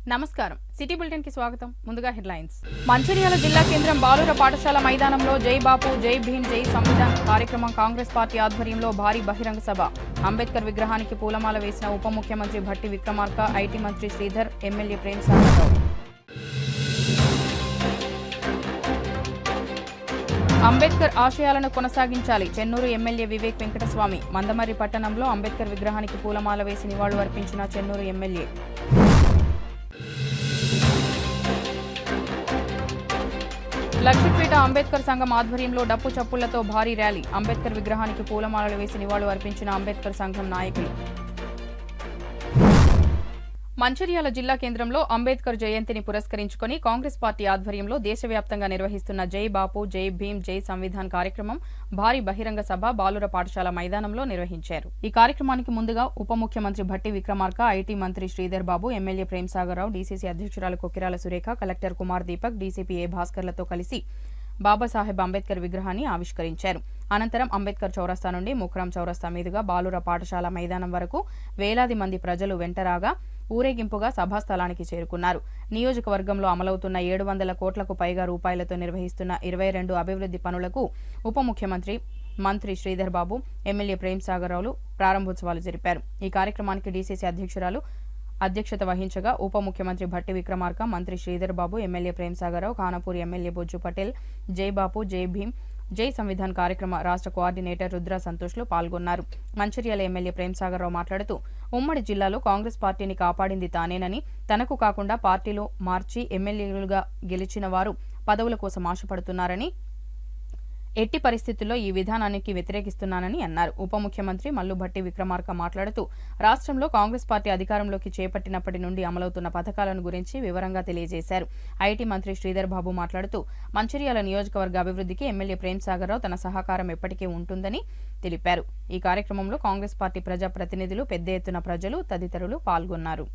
నమస్కారం city bulletin కి స్వాగతం ముందుగా హెడ్లైన్స్ మంచిర్యాల జిల్లా కేంద్రం బాలుర పాఠశాల మైదానంలో జై బాపు జై భీమ్ జై సంవిధాన్ కార్యక్రమం కాంగ్రెస్ పార్టీ ఆధ్వర్యంలో భారీ బహిరంగ సభ అంబేద్కర్ విగ్రహానికి పూలమాల వేసిన ఉప ముఖ్యమంత్రి భట్టి విక్రమార్క ఐటీ మంత్రి శ్రీధర్ ఎమ్మెల్యే ప్రేమ్ సాగర్ అంబేద్కర్ ఆశయాలను కొనసాగించాలి చెన్నూరు ఎమ్మెల్యే వివేక్ వెంకటస్వామి మందమర్రి పట్టణంలో అంబేద్కర్ విగ్రహానికి పూలమాల వేసి నివాళులు అర్పించిన చెన్నూరు ఎమ్మెల్యే లక్ష్మీపేట అంబేద్కర్ సంఘం ఆధ్వర్యంలో డప్పు చప్పుళ్లతో భారీ ర్యాలీ అంబేద్కర్ విగ్రహానికి పూలమాలలు వేసి నివాళులు అర్పించిన అంబేద్కర్ సంఘం నాయకులు మంచిర్యాల జిల్లా కేంద్రంలో అంబేద్కర్ జయంతిని పురస్కరించుకుని కాంగ్రెస్ పార్టీ ఆధ్వర్యంలో దేశవ్యాప్తంగా నిర్వహిస్తున్న జై బాపు జై భీమ్ జై సంవిధాన్ కార్యక్రమం భారీ బహిరంగ సభ బాలుర పాఠశాల మైదానంలో నిర్వహించారు ఈ కార్యక్రమానికి ముందుగా ఉప ముఖ్యమంత్రి భట్టి విక్రమార్క ఐటీ మంత్రి శ్రీధర్ బాబు ఎమ్మెల్యే ప్రేమ్ సాగర్ రావు డీసీసీ అధ్యక్షురాలు Kokkirala Surekha collector Kumar Deepak DCP A భాస్కర్లతో కలిసి బాబాసాహెబ్ అంబేద్కర్ విగ్రహాన్ని ఆవిష్కరించారు అనంతరం అంబేద్కర్ చౌరస్తా నుండి ముక్రాం చౌరస్తా మీదుగా బాలుర పాఠశాల మైదానం వరకు వేలాది మంది ప్రజలు వెంటరాగా ఊరేగింపుగా సభాస్థలానికి చేరుకున్నారు నియోజకవర్గంలో అమలవుతున్న 700 కోట్లకు పైగా రూపాయలతో నిర్వహిస్తున్న 22 అభివృద్ధి పనులకు ఉప ముఖ్యమంత్రి మంత్రి శ్రీధర్ బాబు ఎమ్మెల్యే ప్రేమ్ సాగర్ రావులు ప్రారంభోత్సవాలు జరిపారు ఈ కార్యక్రమానికి డీసీసీ అధ్యక్షురాలు అధ్యక్షత వహించగా ఉప ముఖ్యమంత్రి భట్టి విక్రమార్క మంత్రి శ్రీధర్ బాబు ఎమ్మెల్యే ప్రేమ్ సాగర్ రావు ఖానాపూర్ ఎమ్మెల్యే బొజ్జు పటేల్ జై బాపు జై భీమ్ జై సంవిధాన్ కార్యక్రమ రాష్ట్ర కోఆర్డినేటర్ రుద్ర సంతోష్లు పాల్గొన్నారు మంచిర్యాల ఎమ్మెల్యే ప్రేమ్ సాగర్ రావు మాట్లాడుతూ ఉమ్మడి జిల్లాలో కాంగ్రెస్ పార్టీని కాపాడింది తానేనని తనకు కాకుండా పార్టీలో మార్చి ఎమ్మెల్యేలుగా గెలిచిన వారు పదవుల కోసం ఆశపడుతున్నారని ఎట్టి పరిస్థితుల్లో ఈ విధానానికి వ్యతిరేకిస్తున్నానని అన్నారు ఉప ముఖ్యమంత్రి మల్లుభట్టి విక్రమార్క మాట్లాడుతూ రాష్ట్రంలో కాంగ్రెస్ పార్టీ అధికారంలోకి చేపట్టినప్పటి నుండి అమలవుతున్న పథకాలను గురించి వివరంగా తెలియజేశారు ఐటీ మంత్రి శ్రీధర్ బాబు మాట్లాడుతూ మంచిర్యాల నియోజకవర్గ అభివృద్ధికి ఎమ్మెల్యే ప్రేమ్ సాగర్ రావు తన సహకారం ఎప్పటికీ ఉంటుందని తెలిపారు ఈ కార్యక్రమంలో కాంగ్రెస్ పార్టీ ప్రజాప్రతినిధులు పెద్ద ఎత్తున ప్రజలు తదితరులు పాల్గొన్నారు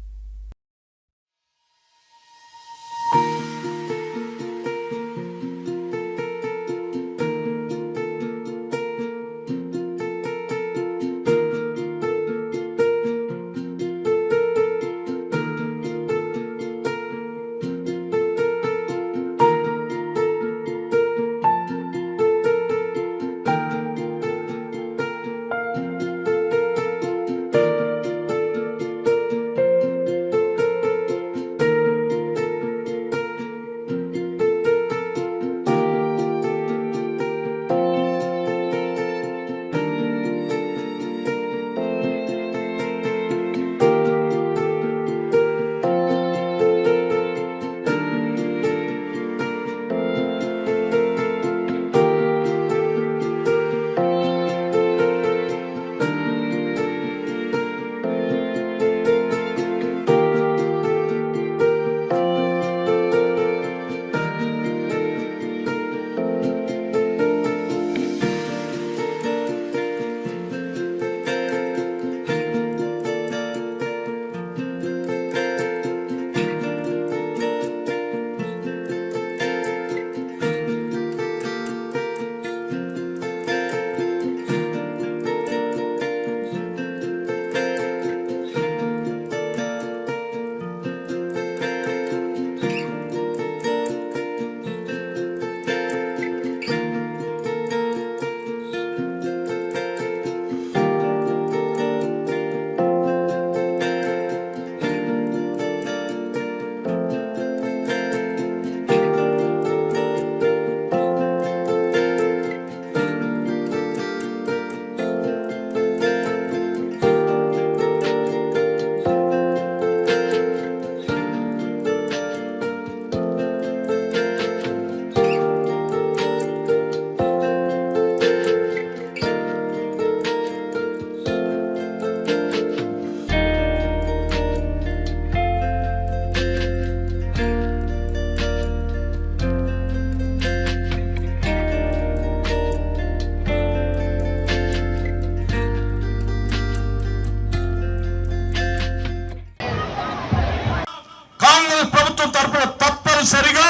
తప్పనిసరిగా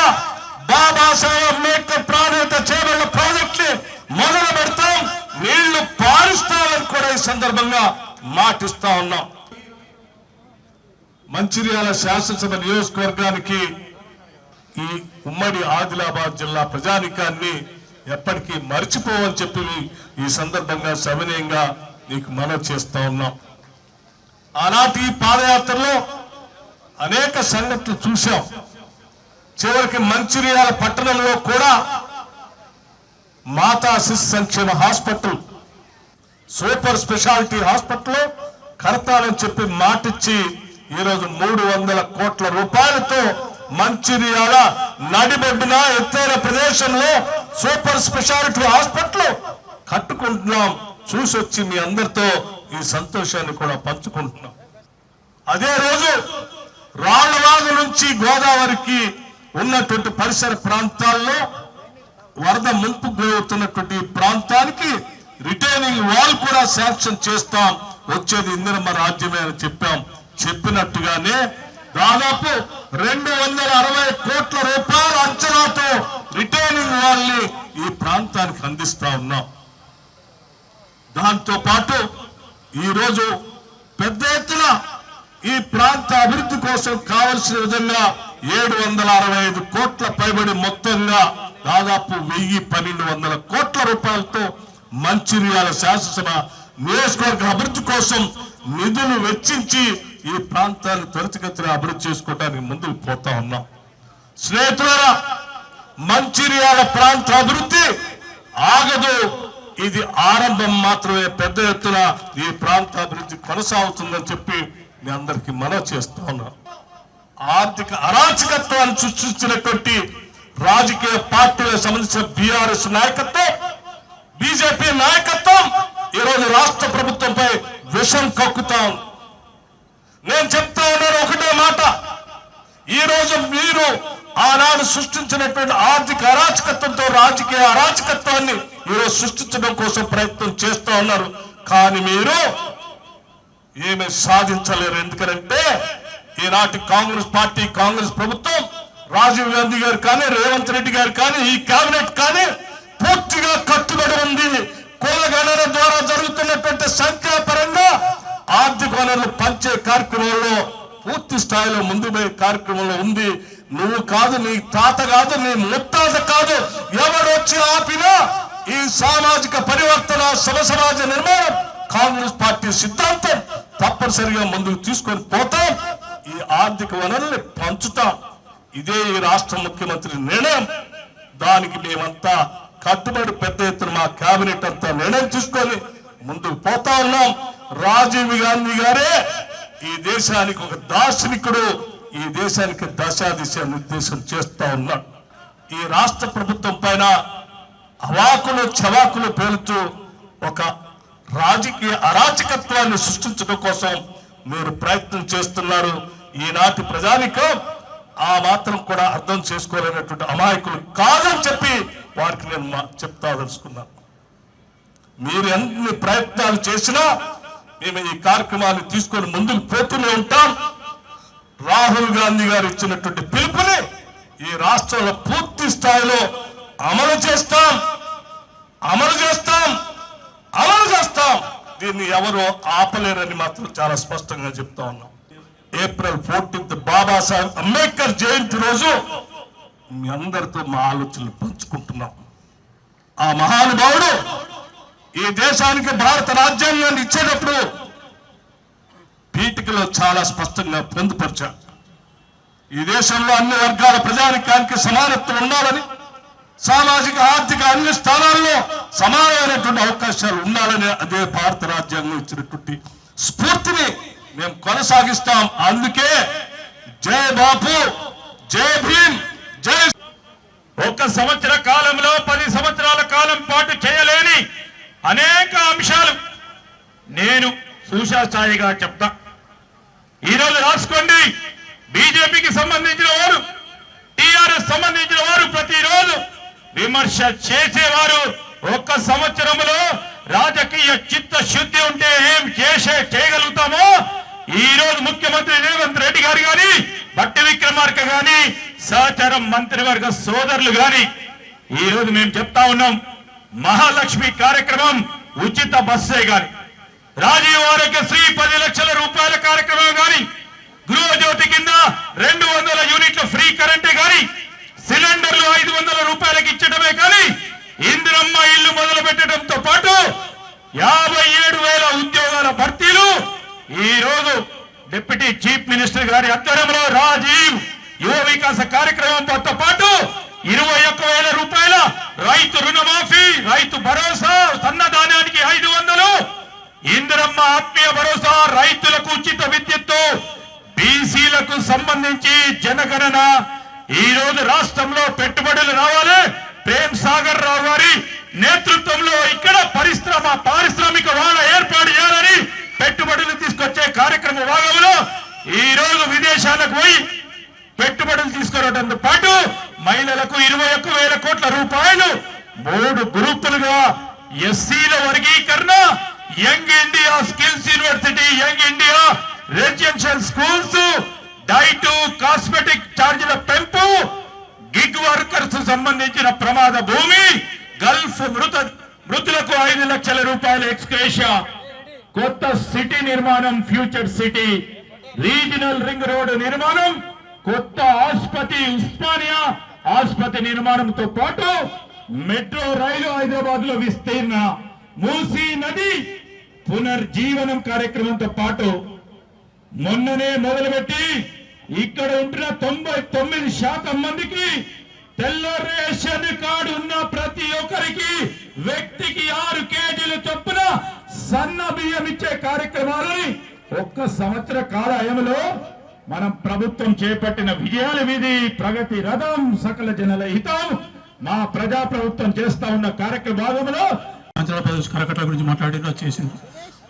బాబాసాహెబ్ అంబేద్కర్ ప్రాధాన్యత చేయబడిన ప్రాజెక్టులు మొదలు పెడతాం. నీళ్లు పారుస్తామని కూడా ఈ సందర్భంగా మాటిస్తా ఉన్నాం. మంచిర్యాల శాసనసభ నియోజకవర్గానికి ఈ ఉమ్మడి ఆదిలాబాద్ జిల్లా ప్రజానికాన్ని ఎప్పటికీ మర్చిపోవని చెప్పి ఈ సందర్భంగా సవినయంగా నీకు మనవి చేస్తా ఉన్నాం. ఆనాటి పాదయాత్రలో అనేక సంఘటనలు చూశాం. చివరికి మంచిర్యాల పట్టణంలో కూడా మాతా శిశు సంక్షేమ హాస్పిటల్, సూపర్ స్పెషాలిటీ హాస్పిటల్ కడతానని చెప్పి మాటిచ్చి ఈరోజు 300 కోట్ల రూపాయలతో మంచిర్యాల నడిబొడ్డున ఎత్తైన ప్రదేశంలో సూపర్ స్పెషాలిటీ హాస్పిటల్ కట్టుకుంటున్నాం. చూసొచ్చి మీ అందరితో ఈ సంతోషాన్ని కూడా పంచుకుంటున్నాం. అదే రోజు రాళ్లవాగు నుంచి గోదావరికి ఉన్నటువంటి పరిసర ప్రాంతాల్లో వరద ముంపు గురవుతున్నటువంటి ప్రాంతానికి రిటైనింగ్ వాల్ కూడా శాంక్షన్ చేస్తాం, వచ్చేది ఇందిరమ్మ రాజ్యమే అని చెప్పాం. చెప్పినట్టుగానే దాదాపు 260 కోట్ల రూపాయల అంచనాతో రిటైనింగ్ వాల్ ని ఈ ప్రాంతానికి అందిస్తా ఉన్నాం. దాంతో పాటు ఈరోజు పెద్ద ఎత్తున ఈ ప్రాంత అభివృద్ధి కోసం కావలసిన విధంగా 765 కోట్ల పైబడి మొత్తంగా దాదాపు 1200 కోట్ల రూపాయలతో మంచిర్యాల శాసనసభ నియోజకవర్గ అభివృద్ధి కోసం నిధులు వెచ్చించి ఈ ప్రాంతాన్ని త్వరితగతిన అభివృద్ధి చేసుకోవడానికి ముందుకు పోతా ఉన్నాం. స్నేహితులారా, మంచిర్యాల ప్రాంత అభివృద్ధి ఆగదు, ఇది ఆరంభం మాత్రమే. పెద్ద ఎత్తున ఈ ప్రాంత అభివృద్ధి కొనసాగుతుందని చెప్పి మీ అందరికీ మనవి చేస్తా ఉన్నాను. ఆర్థిక అరాచకత్వాన్ని సృష్టించినటువంటి రాజకీయ పార్టీలకు సంబంధించిన బీఆర్ఎస్ నాయకత్వం, బీజేపీ నాయకత్వం ఈరోజు రాష్ట్ర ప్రభుత్వంపై విషం కక్కుతాం. నేను చెప్తా ఉన్నాను ఒకటే మాట, ఈ రోజు మీరు ఆనాడు సృష్టించినటువంటి ఆర్థిక అరాచకత్వంతో రాజకీయ అరాచకత్వాన్ని ఈరోజు సృష్టించడం కోసం ప్రయత్నం చేస్తా ఉన్నారు. కానీ మీరు ఏమీ సాధించలేరు. ఎందుకంటే ఈనాటి కాంగ్రెస్ పార్టీ, కాంగ్రెస్ ప్రభుత్వం, రాజీవ్ గాంధీ గారు కానీ, రేవంత్ రెడ్డి గారు కానీ, ఈ కేబినెట్ కానీ పూర్తిగా కట్టుబడి ఉంది. కుల గణన ద్వారా జరుగుతున్నటువంటి సంఖ్యాపరంగా ఆర్థిక వనరులు పంచే కార్యక్రమంలో పూర్తి స్థాయిలో ముందు పోయే కార్యక్రమంలో ఉంది. నువ్వు కాదు, నీ తాత కాదు, నీ ముత్తాత కాదు, ఎవడొచ్చి ఆపినా ఈ సామాజిక పరివర్తన, సమసమాజ నిర్మాణం కాంగ్రెస్ పార్టీ సిద్ధాంతం తప్పనిసరిగా ముందుకు తీసుకొని పోతాం. ఈ ఆర్థిక వనరుల్ని పంచుతాం. ఇదే ఈ రాష్ట్ర ముఖ్యమంత్రి నిర్ణయం. దానికి మేమంతా కట్టుబడి పెద్ద ఎత్తున మా కేబినెట్ అంతా నిర్ణయం తీసుకొని ముందుకు పోతా ఉన్నాం. రాజీవ్ గాంధీ గారే ఈ దేశానికి ఒక దార్శనికుడు, ఈ దేశానికి దశాదిశ నిర్దేశం చేస్తా ఉన్నాడు. ఈ రాష్ట్ర ప్రభుత్వం పైన అవాకులు చవాకులు పేలుతూ ఒక రాజకీయ అరాచకత్వాన్ని సృష్టించడం కోసం మీరు ప్రయత్నం చేస్తున్నారు. ఈనాటి ప్రజానికం ఆ మాత్రం కూడా అర్థం చేసుకోలేనటువంటి అమాయకులు కాదని చెప్పి వారికి నేను చెప్తాదలుచుకున్నాను. మీరు ఎన్ని ప్రయత్నాలు చేసినా మేము ఈ కార్యక్రమాన్ని తీసుకొని ముందుకు పోతూనే ఉంటాం. రాహుల్ గాంధీ గారు ఇచ్చినటువంటి పిలుపుని ఈ రాష్ట్రంలో పూర్తి స్థాయిలో అమలు చేస్తాం. దీన్ని ఎవరు ఆపలేరని మాత్రం చాలా స్పష్టంగా చెప్తా ఉన్నాం. ఏప్రిల్ 14 బాబాసాహెబ్ అంబేద్కర్ జయంతి రోజు మీ అందరితో మా ఆలోచనలు పంచుకుంటున్నాం. ఆ మహానుభావుడు ఈ దేశానికి భారత రాజ్యాంగాన్ని ఇచ్చేటప్పుడు పీఠికలో చాలా స్పష్టంగా పొందుపరిచారు. ఈ దేశంలో అన్ని వర్గాల ప్రజానికానికి సమానత్వం ఉండాలని, సామాజిక ఆర్థిక అన్ని స్థానాల్లో సమానమైనటువంటి అవకాశాలు ఉండాలని అదే భారత రాజ్యాంగం ఇచ్చినటువంటి స్ఫూర్తిని మేము కొనసాగిస్తాం. అందుకే జై బాపు, జై భీమ్, జై. ఒక సంవత్సర కాలంలో 10 సంవత్సరాల కాలం పాటు చేయలేని అనేక అంశాలు నేను సూచాస్థాయిగా చెప్తా. ఈరోజు రాసుకోండి, బీజేపీకి సంబంధించిన వారు, టిఆర్ఎస్ సంబంధించిన వారు ప్రతిరోజు విమర్శ చేసేవారు. ఒక్క సంవత్సరంలో రాజకీయ చిత్తశుద్ధి ఉంటే ఏం చేయగలుగుతామో ఈ రోజు ముఖ్యమంత్రి రేవంత్ రెడ్డి గారు గాని, బట్టి విక్రమార్క గాని, సహచర మంత్రివర్గ సోదరులు గాని ఈ రోజు మేము చెప్తా ఉన్నాం. మహాలక్ష్మి కార్యక్రమం, ఉచిత బస్సే గాని, రాజీవ్ ఆరోగ్యశ్రీ 10 లక్షల రూపాయల కార్యక్రమం గాని, గృహజ్యోతి కింద 200 యూనిట్ల ఫ్రీ కరెంటే గాని, సిలిండర్లు 500 రూపాయలకి ఇచ్చడమే కానీ, ఇందిరమ్మ ఇల్లు మొదలు పెట్టడంతో పాటు 57,000 ఉద్యోగాల భర్తీలు ఈ రోజు డిప్యూటీ చీఫ్ మినిస్టర్ గారి ఆధ్వర్యంలో రాజీవ్ యువ వికాస కార్యక్రమంతో పాటు 21,000 రూపాయల రైతు రుణమాఫీ, రైతు భరోసా, సన్నధాన్యానికి 500, ఇందిరమ్మ ఆత్మీయ భరోసా, రైతులకు ఉచిత విద్యుత్తు, బీసీలకు సంబంధించి జనగణన. ఈ రోజు రాష్ట్రంలో పెట్టుబడులు రావాలి. ప్రేమ్ సాగర్ రావు గారి నేతృత్వంలో ఇక్కడ పారిశ్రామిక వాడ ఏర్పాటు చేయాలని పెట్టుబడులు తీసుకొచ్చే కార్యక్రమ భాగంలో ఈ రోజు విదేశాలకు పోయి పెట్టుబడులు తీసుకురావడంతో పాటు మహిళలకు 21,000 కోట్ల రూపాయలు 3 గ్రూపులుగా ఎస్సీల వర్గీకరణ, young India skills university, young India residential schools, diet cosmetic ఛార్జీల పెంపు, గిగ్ వర్కర్స్ సంబంధించిన ప్రమాద భూమి, గల్ఫ్ మృతులకు 5 లక్షల రూపాయల ఎక్స్గ్రేషియా, కొత్త సిటీ నిర్మాణం, future city, regional ring road నిర్మాణం, కొత్త ఆసుపత్రి, ఉస్మానియా ఆసుపత్రి నిర్మాణంతో పాటు మెట్రో రైలు హైదరాబాద్ లో విస్తీర్ణ, మూసీ నది పునర్జీవనం కార్యక్రమంతో పాటు మొన్ననే మొదలుపెట్టి ఇక్కడ ఉంటున్న 99% మందికి తెల్ల రేషన్ కార్డు ఉన్న ప్రతి ఒక్కరికి వ్యక్తికి 6 కేజీలు చొప్పున సన్న బియ్యం ఇచ్చే కార్యక్రమాలని 1 సంవత్సర కాలంలో మనం ప్రభుత్వం చేపట్టిన విజయాల మీది ప్రగతి రథం, సకల జనుల హితం, మా ప్రజా ప్రభుత్వం చేస్తా ఉన్న కార్యక్రమ భాగంలో ఆంధ్రప్రదేశ్ కరకట్ట గురించి మాట్లాడి చేసిండ్రు.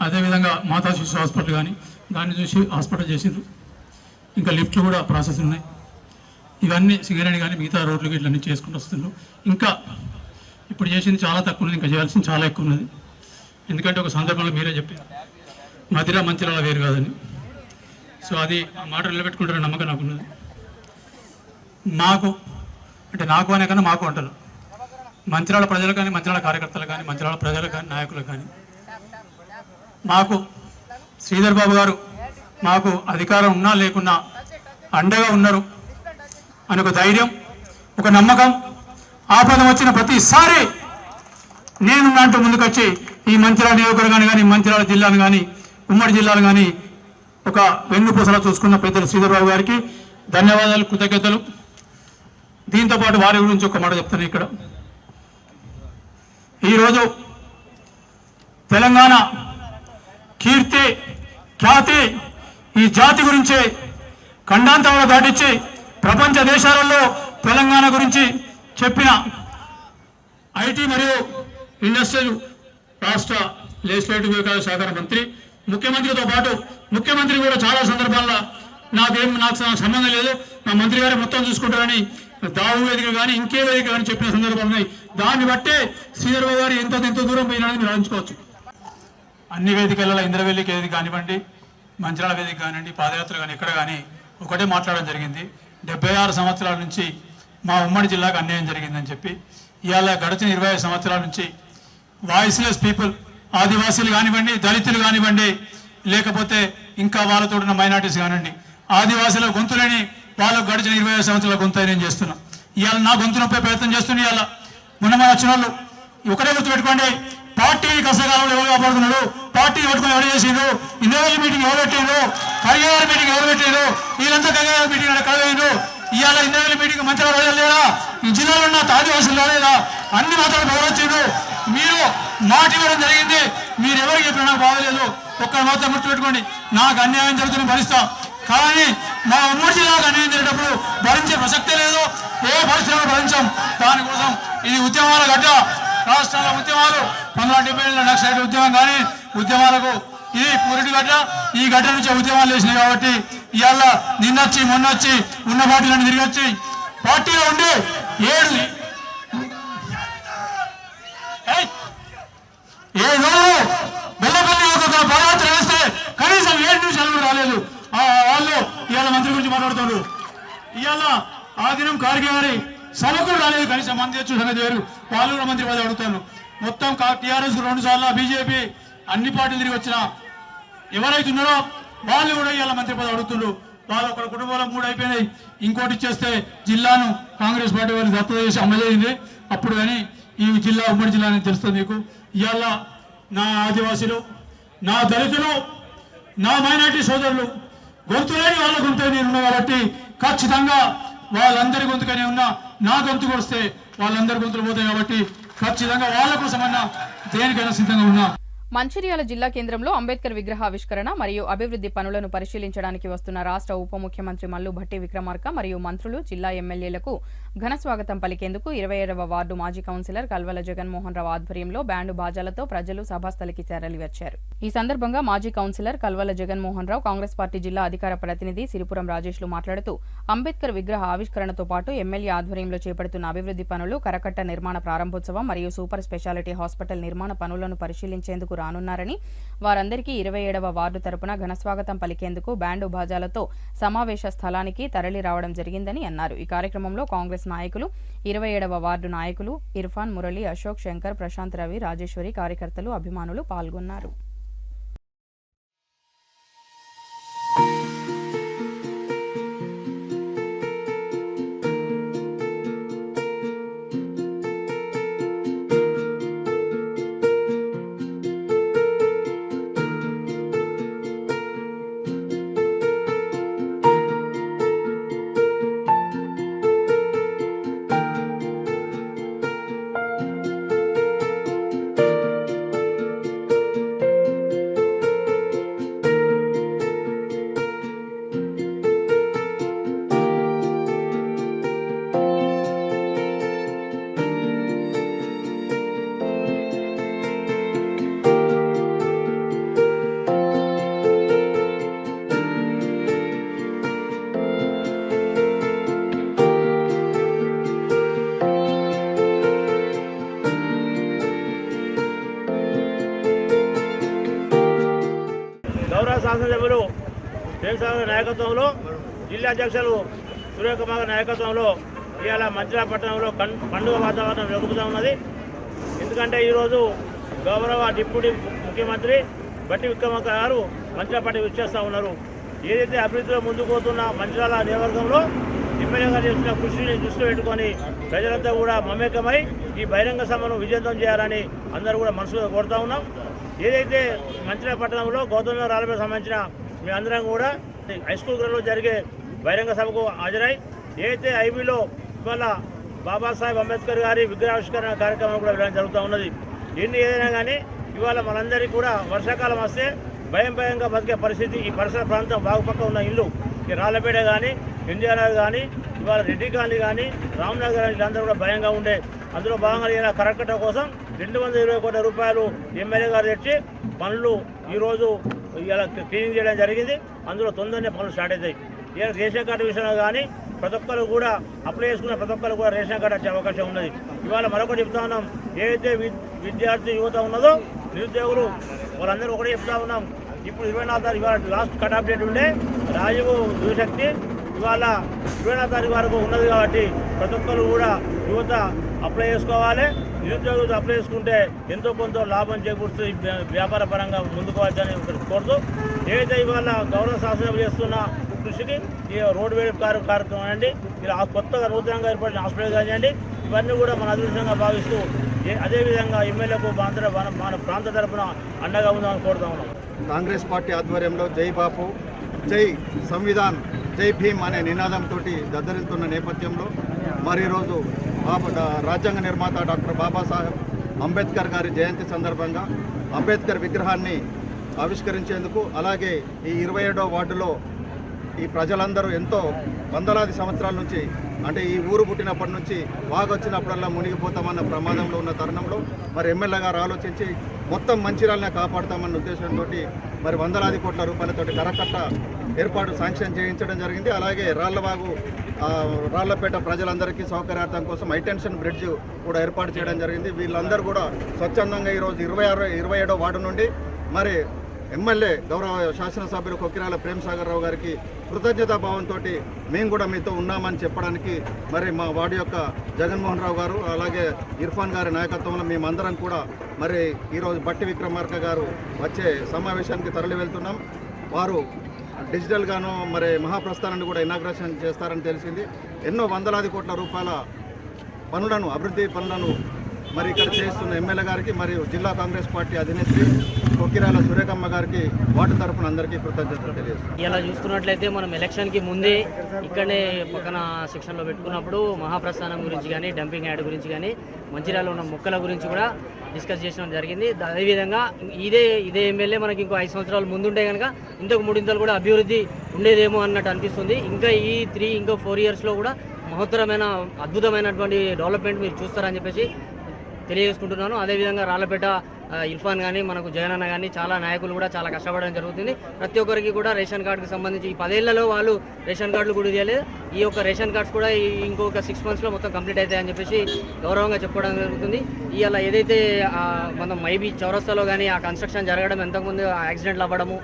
అదేవిధంగా మాతా శిశు హాస్పిటల్ కానీ దాన్ని చూసి హాస్పిటల్ చేసిండ్రు. ఇంకా లిఫ్ట్లు కూడా ప్రాసెస్ ఉన్నాయి. ఇవన్నీ సింగరేణి కానీ మిగతా రోడ్లు ఇట్లన్నీ చేసుకుంటూ వస్తున్నారు. ఇంకా ఇప్పుడు చేసింది చాలా తక్కువ ఉన్నది, ఇంకా చేయాల్సింది చాలా ఎక్కువ ఉన్నది. ఎందుకంటే ఒక సందర్భంలో మీరే చెప్పారు మధిర మంచిర్యాల వేరు కాదని. సో అది ఆ మాట నిలబెట్టుకుంటారని నమ్మకం నాకున్నది. నాకు అనే కన్నా మాకు అంటారు మంచిర్యాల ప్రజలు కానీ, మంచిర్యాల కార్యకర్తలు కానీ, మంచిర్యాల ప్రజలు కానీ, నాయకులు కానీ, మాకు శ్రీధర్ బాబు గారు మాకు అధికారం ఉన్నా లేకున్నా అండగా ఉన్నారు అని ఒక ధైర్యం, ఒక నమ్మకం. ఆపద వచ్చిన ప్రతిసారి నేనున్నట్టు ముందుకొచ్చి ఈ మంచిర్యాల నియోజకవర్గాన్ని కానీ, మంచిర్యాల జిల్లాను కానీ, ఉమ్మడి జిల్లాను కానీ ఒక వెన్నుపూసలా చూసుకున్న పెద్దలు శ్రీధర్ బాబు గారికి ధన్యవాదాలు, కృతజ్ఞతలు. దీంతో పాటు వారి గురించి ఒక మాట చెప్తాను. ఇక్కడ ఈరోజు తెలంగాణ కీర్తి, ఖ్యాతి ఈ జాతి గురించి ఖండాంతరాలు దాటించి ప్రపంచ దేశాలలో తెలంగాణ గురించి చెప్పిన ఐటీ మరియు ఇండస్ట్రియల్ రాష్ట్ర లెజిస్లేటివ్ వికాస శాఖ మంత్రి, ముఖ్యమంత్రితో పాటు ముఖ్యమంత్రి కూడా చాలా సందర్భాల్లో నాకు సంబంధం లేదు, మా మంత్రి గారు మొత్తం చూసుకుంటారని దావు వేదిక కానీ ఇంకే వేదిక కానీ చెప్పిన సందర్భాలు ఉన్నాయి. దాన్ని బట్టే శ్రీధర్ బాబు గారు ఎంత దూరం పోయినాడని మీరు ఆలోచించుకోవచ్చు. అన్ని వేదికలలో ఇంద్రవెల్లి వేదిక కానివ్వండి, మంచిర్యాల వేదిక కానివ్వండి, పాదయాత్ర కానీ ఎక్కడ కానీ ఒకటే మాట్లాడడం జరిగింది. 76 సంవత్సరాల నుంచి మా ఉమ్మడి జిల్లాకు అన్యాయం జరిగిందని చెప్పి, ఇవాళ గడిచిన 25 సంవత్సరాల నుంచి వాయిస్లెస్ పీపుల్, ఆదివాసీలు కానివ్వండి, దళితులు కానివ్వండి, లేకపోతే ఇంకా వాళ్ళతో ఉన్న మైనార్టీస్ కానివ్వండి, ఆదివాసీల గొంతులని వాళ్ళకు గడిచిన 25 సంవత్సరాల గొంతు నేను చేస్తున్నా. ఇవాళ నా గొంతు నొప్పే ప్రయత్నం చేస్తున్నా. ఇవాళ మొన్న వచ్చిన వాళ్ళు ఒకటే గుర్తుపెట్టుకోండి, పార్టీని కష్టకాలంలో ఎవరు కాపాడుతున్నాడు, పార్టీని పట్టుకుని ఎవరు చేసిండు, ఇండివిజువల్ మీటింగ్ ఎవరు పెట్టిండు, కరిగారు మీటింగ్ ఎవరు పెట్టిండు, వీళ్ళంతా కరిగారు మీటింగ్ కలవేయండు. ఇవాళ ఇండివిజువల్ మీటింగ్ మంచిగా రోజులు లేదా, ఈ జిల్లాలో ఉన్న ఆదివాసులు రాలేదా, అన్ని మాత్రం గౌరవించారు. మీరు మాట ఇవ్వడం జరిగింది, మీరు ఎవరికి చెప్పినా నాకు బాగలేదు. ఒక్క మాత్రం గుర్తుపెట్టుకోండి, నాకు అన్యాయం జరుగుతుంది భరిస్తా, కానీ మా ఉమ్మడి జిల్లాకు అన్యాయం జరిగేటప్పుడు భరించే ప్రసక్తే లేదు, ఏ పరిస్థితుల్లో భరించాం. దానికోసం ఇది ఉద్యమాల గడ్డ, రాష్ట్రాల ఉద్యమాలు 1970 నక్సలైట్ ఉద్యమం కానీ ఉద్యమాలకు ఇది పూరిటి గడ్డ. ఈ గడ్డ నుంచి ఉద్యమాలు చేసినాయి కాబట్టి ఇవాళ నిన్నొచ్చి మొన్నొచ్చి ఉన్న పార్టీలను తిరిగి వచ్చి పార్టీలో ఉండి 7 రోజులు బెల్లపల్లి ఒక పాదయాత్ర వేస్తే కనీసం 7 నిమిషాలు కూడా రాలేదు. వాళ్ళు ఇవాళ మంత్రి గురించి మాట్లాడుతారు. ఇవాళ ఆ దినం ఖార్గే గారి సభకు రాలేదు, కనీసం మంది వచ్చి సంగతి వేరు. వాళ్ళు కూడా మంత్రి పదవి అడుగుతాను. మొత్తం టీఆర్ఎస్ 2 సార్లు, బీజేపీ అన్ని పార్టీలు తిరిగి వచ్చిన ఎవరైతే ఉన్నారో వాళ్ళు కూడా ఇవాళ మంత్రి పదవి అడుగుతున్నారు. వాళ్ళ ఒక కుటుంబంలో 3 అయిపోయినాయి, ఇంకోటి ఇచ్చేస్తే జిల్లాను కాంగ్రెస్ పార్టీ వాళ్ళు దత్తత చేసి అమలైంది. అప్పుడు కానీ ఈ జిల్లా ఉమ్మడి జిల్లా అని తెలుస్తుంది మీకు. ఇవాళ నా ఆదివాసీలు, నా దళితులు, నా మైనార్టీ సోదరులు గొంతు లేని వాళ్ళ గొంతు నేను ఉన్నా కాబట్టి ఖచ్చితంగా వాళ్ళందరి గొంతుకనే ఉన్నా. నా గొంతుకు వస్తే వాళ్ళందరి గొంతులు పోతాయి కాబట్టి ఖచ్చితంగా వాళ్ళ కోసమన్నా దేనికైనా సిద్ధంగా ఉన్నా. మంచిర్యాల జిల్లా కేంద్రంలో అంబేద్కర్ విగ్రహ ఆవిష్కరణ మరియు అభివృద్ధి పనులను పరిశీలించడానికి వస్తున్న రాష్ట్ర ఉప ముఖ్యమంత్రి మల్లు భట్టి విక్రమార్క మరియు మంత్రులు, జిల్లా ఎమ్మెల్యేలకు ఘన స్వాగతం పలికేందుకు 27వ వార్డు మాజీ కౌన్సిలర్ కల్వల జగన్మోహన్ రావు ఆధ్వర్యంలో బ్యాండు బాజాలతో ప్రజలు సభాస్థలికి చేరలివచ్చారు. ఈ సందర్భంగా మాజీ కౌన్సిలర్ కల్వల జగన్మోహన్ రావు, కాంగ్రెస్ పార్టీ జిల్లా అధికార ప్రతినిధి సిరిపురం రాజేష్లు మాట్లాడుతూ అంబేద్కర్ విగ్రహ ఆవిష్కరణతో పాటు ఎమ్మెల్యే ఆధ్వర్యంలో చేపడుతున్న అభివృద్ధి పనులు, కరకట్ట నిర్మాణ ప్రారంభోత్సవం మరియు సూపర్ స్పెషాలిటీ హాస్పిటల్ నిర్మాణ పనులను పరిశీలించేందుకు రానున్నారని, వారందరికీ 27వ వార్డు తరపున ఘనస్వాగతం పలికేందుకు బ్యాండు బాజాలతో సమావేశ స్థలానికి తరలి రావడం జరిగిందని అన్నారు. ఈ కార్యక్రమంలో కాంగ్రెస్ నాయకులు, 27వ వార్డు నాయకులు ఇర్ఫాన్, మురళి, అశోక్, శంకర్, ప్రశాంత్, రవి, రాజేశ్వరి, కార్యకర్తలు, అభిమానులు పాల్గొన్నారు. గౌరవ శాసనసభ్యులు జయసాగర్ నాయకత్వంలో, జిల్లా అధ్యక్షులు సూర్యకుమార్ నాయకత్వంలో ఇవాళ మంచిర్యాల పట్టణంలో పండుగ వాతావరణం వెలుగుతూ ఉన్నది. ఎందుకంటే ఈరోజు గౌరవ డిప్యూటీ ముఖ్యమంత్రి భట్టి విక్రమార్క గారు మంచిర్యాల పట్టణం విచ్చేస్తూ ఉన్నారు. ఏదైతే అభివృద్ధిలో ముందుకు పోతున్న మంచిర్యాల నియోజకవర్గంలో ఎమ్మెల్యే గారు చేసిన కృషిని దృష్టిలో పెట్టుకొని ప్రజలంతా కూడా మమేకమై ఈ బహిరంగ సభను విజయవంతం చేయాలని అందరూ కూడా మనసులో కోరుతా ఉన్నాం. ఏదైతే మంచిర్యాల పట్టణంలో గౌతమ రాళ్ళపై సంబంధించిన మీ అందరం కూడా హై స్కూల్ గ్రౌండ్లో జరిగే బహిరంగ సభకు హాజరై ఏదైతే ఐబీలో ఇవాళ బాబాసాహెబ్ అంబేద్కర్ గారి విగ్రహావిష్కరణ కార్యక్రమం కూడా వెళ్ళడం జరుగుతూ ఉన్నది. ఎన్ని ఏదైనా కానీ ఇవాళ మనందరికీ కూడా వర్షాకాలం వస్తే భయంగా బతికే పరిస్థితి. ఈ పరిసర ప్రాంతం బాగుపక్క ఉన్న ఇల్లు ఈ రాళ్లపేట కానీ, ఇండియానగర్ కానీ, ఇవాళ రెడ్డి కాలనీ కానీ, రామ్నగర్ కానీ వీళ్ళందరూ కూడా భయంగా ఉండే. అందులో భాగంగా ఇలా కరకట్ట కోసం 220 కోట్ల రూపాయలు ఎమ్మెల్యే గారు తెచ్చి పనులు ఈరోజు ఇలా క్లీనింగ్ చేయడం జరిగింది. అందులో తొందరనే పనులు స్టార్ట్ అవుతాయి. ఇలా రేషన్ కార్డు విషయంలో కానీ ప్రతి ఒక్కరు కూడా అప్లై చేసుకున్న ప్రతి ఒక్కరు కూడా రేషన్ కార్డు వచ్చే అవకాశం ఉన్నది. ఇవాళ మరొకటి చెప్తా ఉన్నాం, ఏదైతే విద్యార్థి యువత ఉన్నదో నిరుద్యోగులు వాళ్ళందరూ ఒకటే చెప్తా ఉన్నాం. ఇప్పుడు 24 తారీఖు ఇవాళ లాస్ట్ కట్ ఆఫ్ డేట్ ఉండే రాజీవ్ యువశక్తి ఇవాళ 24 తారీఖు వరకు ఉన్నది. కాబట్టి ప్రతి ఒక్కరు కూడా యువత అప్లై చేసుకోవాలి. నిరుద్యోగులు అప్లై చేసుకుంటే ఎంతో కొంత లాభం చేకూరుతూ వ్యాపార పరంగా ముందుకు వచ్చని కోరుతూ ఏదైతే ఇవాళ గౌరవ శాసనసభ్యులు చేస్తున్న కృషికి ఈ రోడ్డు వేడి కార్యక్రమం అండి, ఇలా కొత్తగా నూతనంగా ఏర్పడిన హాస్పిటల్ కానివ్వండి, ఇవన్నీ కూడా మన అదృష్టంగా భావిస్తూ అదేవిధంగా ఎమ్మెల్యేకు మన ప్రాంత తరఫున అండగా ఉందామని కోరుతా ఉన్నాం. కాంగ్రెస్ పార్టీ ఆధ్వర్యంలో జై బాపు, జై సంవిధాన్, జై భీమ్ అనే నినాదంతో దద్దరిల్లుతున్న నేపథ్యంలో మరి ఈరోజు రాజ్యాంగ నిర్మాత డాక్టర్ బాబాసాహెబ్ అంబేద్కర్ గారి జయంతి సందర్భంగా అంబేద్కర్ విగ్రహాన్ని ఆవిష్కరించేందుకు, అలాగే ఈ 27వ వార్డులో ఈ ప్రజలందరూ ఎంతో వందలాది సంవత్సరాల నుంచి, అంటే ఈ ఊరు పుట్టినప్పటి నుంచి వాగొచ్చినప్పుడల్లా మునిగిపోతామన్న ప్రమాదంలో ఉన్న తరుణంలో మరి ఎమ్మెల్యే గారు ఆలోచించి మొత్తం మంచిర్యాలనే కాపాడుతామన్న ఉద్దేశంతో మరి వందలాది కోట్ల రూపాయలతోటి కరకట్ట ఏర్పాటు శాంక్షన్ చేయించడం జరిగింది. అలాగే రాళ్లపేట ప్రజలందరికీ సౌకర్యార్థం కోసం హైటెన్షన్ బ్రిడ్జ్ కూడా ఏర్పాటు చేయడం జరిగింది. వీళ్ళందరూ కూడా స్వచ్ఛందంగా ఈరోజు 27వ వార్డు నుండి మరి ఎమ్మెల్యే గౌరవ శాసనసభ్యులు కొక్కిరాల ప్రేమ్సాగర్ రావు గారికి కృతజ్ఞతాభావంతో మేము కూడా మీతో ఉన్నామని చెప్పడానికి మరి మా వార్డు యొక్క జగన్మోహన్ రావు గారు, అలాగే ఇర్ఫాన్ గారి నాయకత్వంలో మేమందరం కూడా మరి ఈరోజు భట్టి విక్రమార్క గారు వచ్చే సమావేశానికి తరలి వెళ్తున్నాం. వారు డిజిటల్గాను మరి మహాప్రస్థానాన్ని కూడా ఇనాగ్రేషన్ చేస్తారని తెలిసింది. ఎన్నో వందలాది కోట్ల రూపాయల పనులను, అభివృద్ధి పనులను మరి ఇక్కడ చేస్తున్న ఎమ్మెల్యే గారికి మరియు జిల్లా కాంగ్రెస్ పార్టీ అధినేత్రి కొక్కిరాల సురేఖమ్మ గారికి వాటి తరఫున అందరికీ కృతజ్ఞతలు తెలియజేస్తాం. ఇలా చూసుకున్నట్లయితే మనం ఎలక్షన్కి ముందే ఇక్కడనే పక్కన సెక్షన్లో పెట్టుకున్నప్పుడు మహాప్రస్థానం గురించి కానీ, డంపింగ్ యార్డ్ గురించి కానీ, మంచిర్యాలలో ఉన్న మొక్కల గురించి కూడా డిస్కస్ చేయడం జరిగింది. అదేవిధంగా ఇదే ఎమ్మెల్యే మనకి ఇంకో 5 సంవత్సరాలు ముందుంటే కనుక ఇంతకు 3 ఇంతలు కూడా అభివృద్ధి ఉండేదేమో అన్నట్టు అనిపిస్తుంది. ఇంకా ఈ 4 ఇయర్స్లో కూడా మహోత్తరమైన, అద్భుతమైనటువంటి డెవలప్మెంట్ మీరు చూస్తారని చెప్పేసి తెలియజేసుకుంటున్నాను. అదేవిధంగా రాళ్లపేట ఇర్ఫాన్ కానీ, మనకు జగనన్న కానీ చాలా నాయకులు కూడా చాలా కష్టపడడం జరుగుతుంది. ప్రతి ఒక్కరికి కూడా రేషన్ కార్డుకి సంబంధించి ఈ 10 ఏళ్లలో వాళ్ళు రేషన్ కార్డులు కూడా ఇవ్వలేదు. ఈ యొక్క రేషన్ కార్డ్స్ కూడా ఇంకొక 6 monthsలో మొత్తం కంప్లీట్ అవుతాయని చెప్పేసి గౌరవంగా చెప్పుకోవడం జరుగుతుంది. ఇవాళ ఏదైతే మనం మైబీ చౌరస్తాలో కానీ ఆ కన్స్ట్రక్షన్ జరగడం, ఎంతకుముందు యాక్సిడెంట్లు అవ్వడము,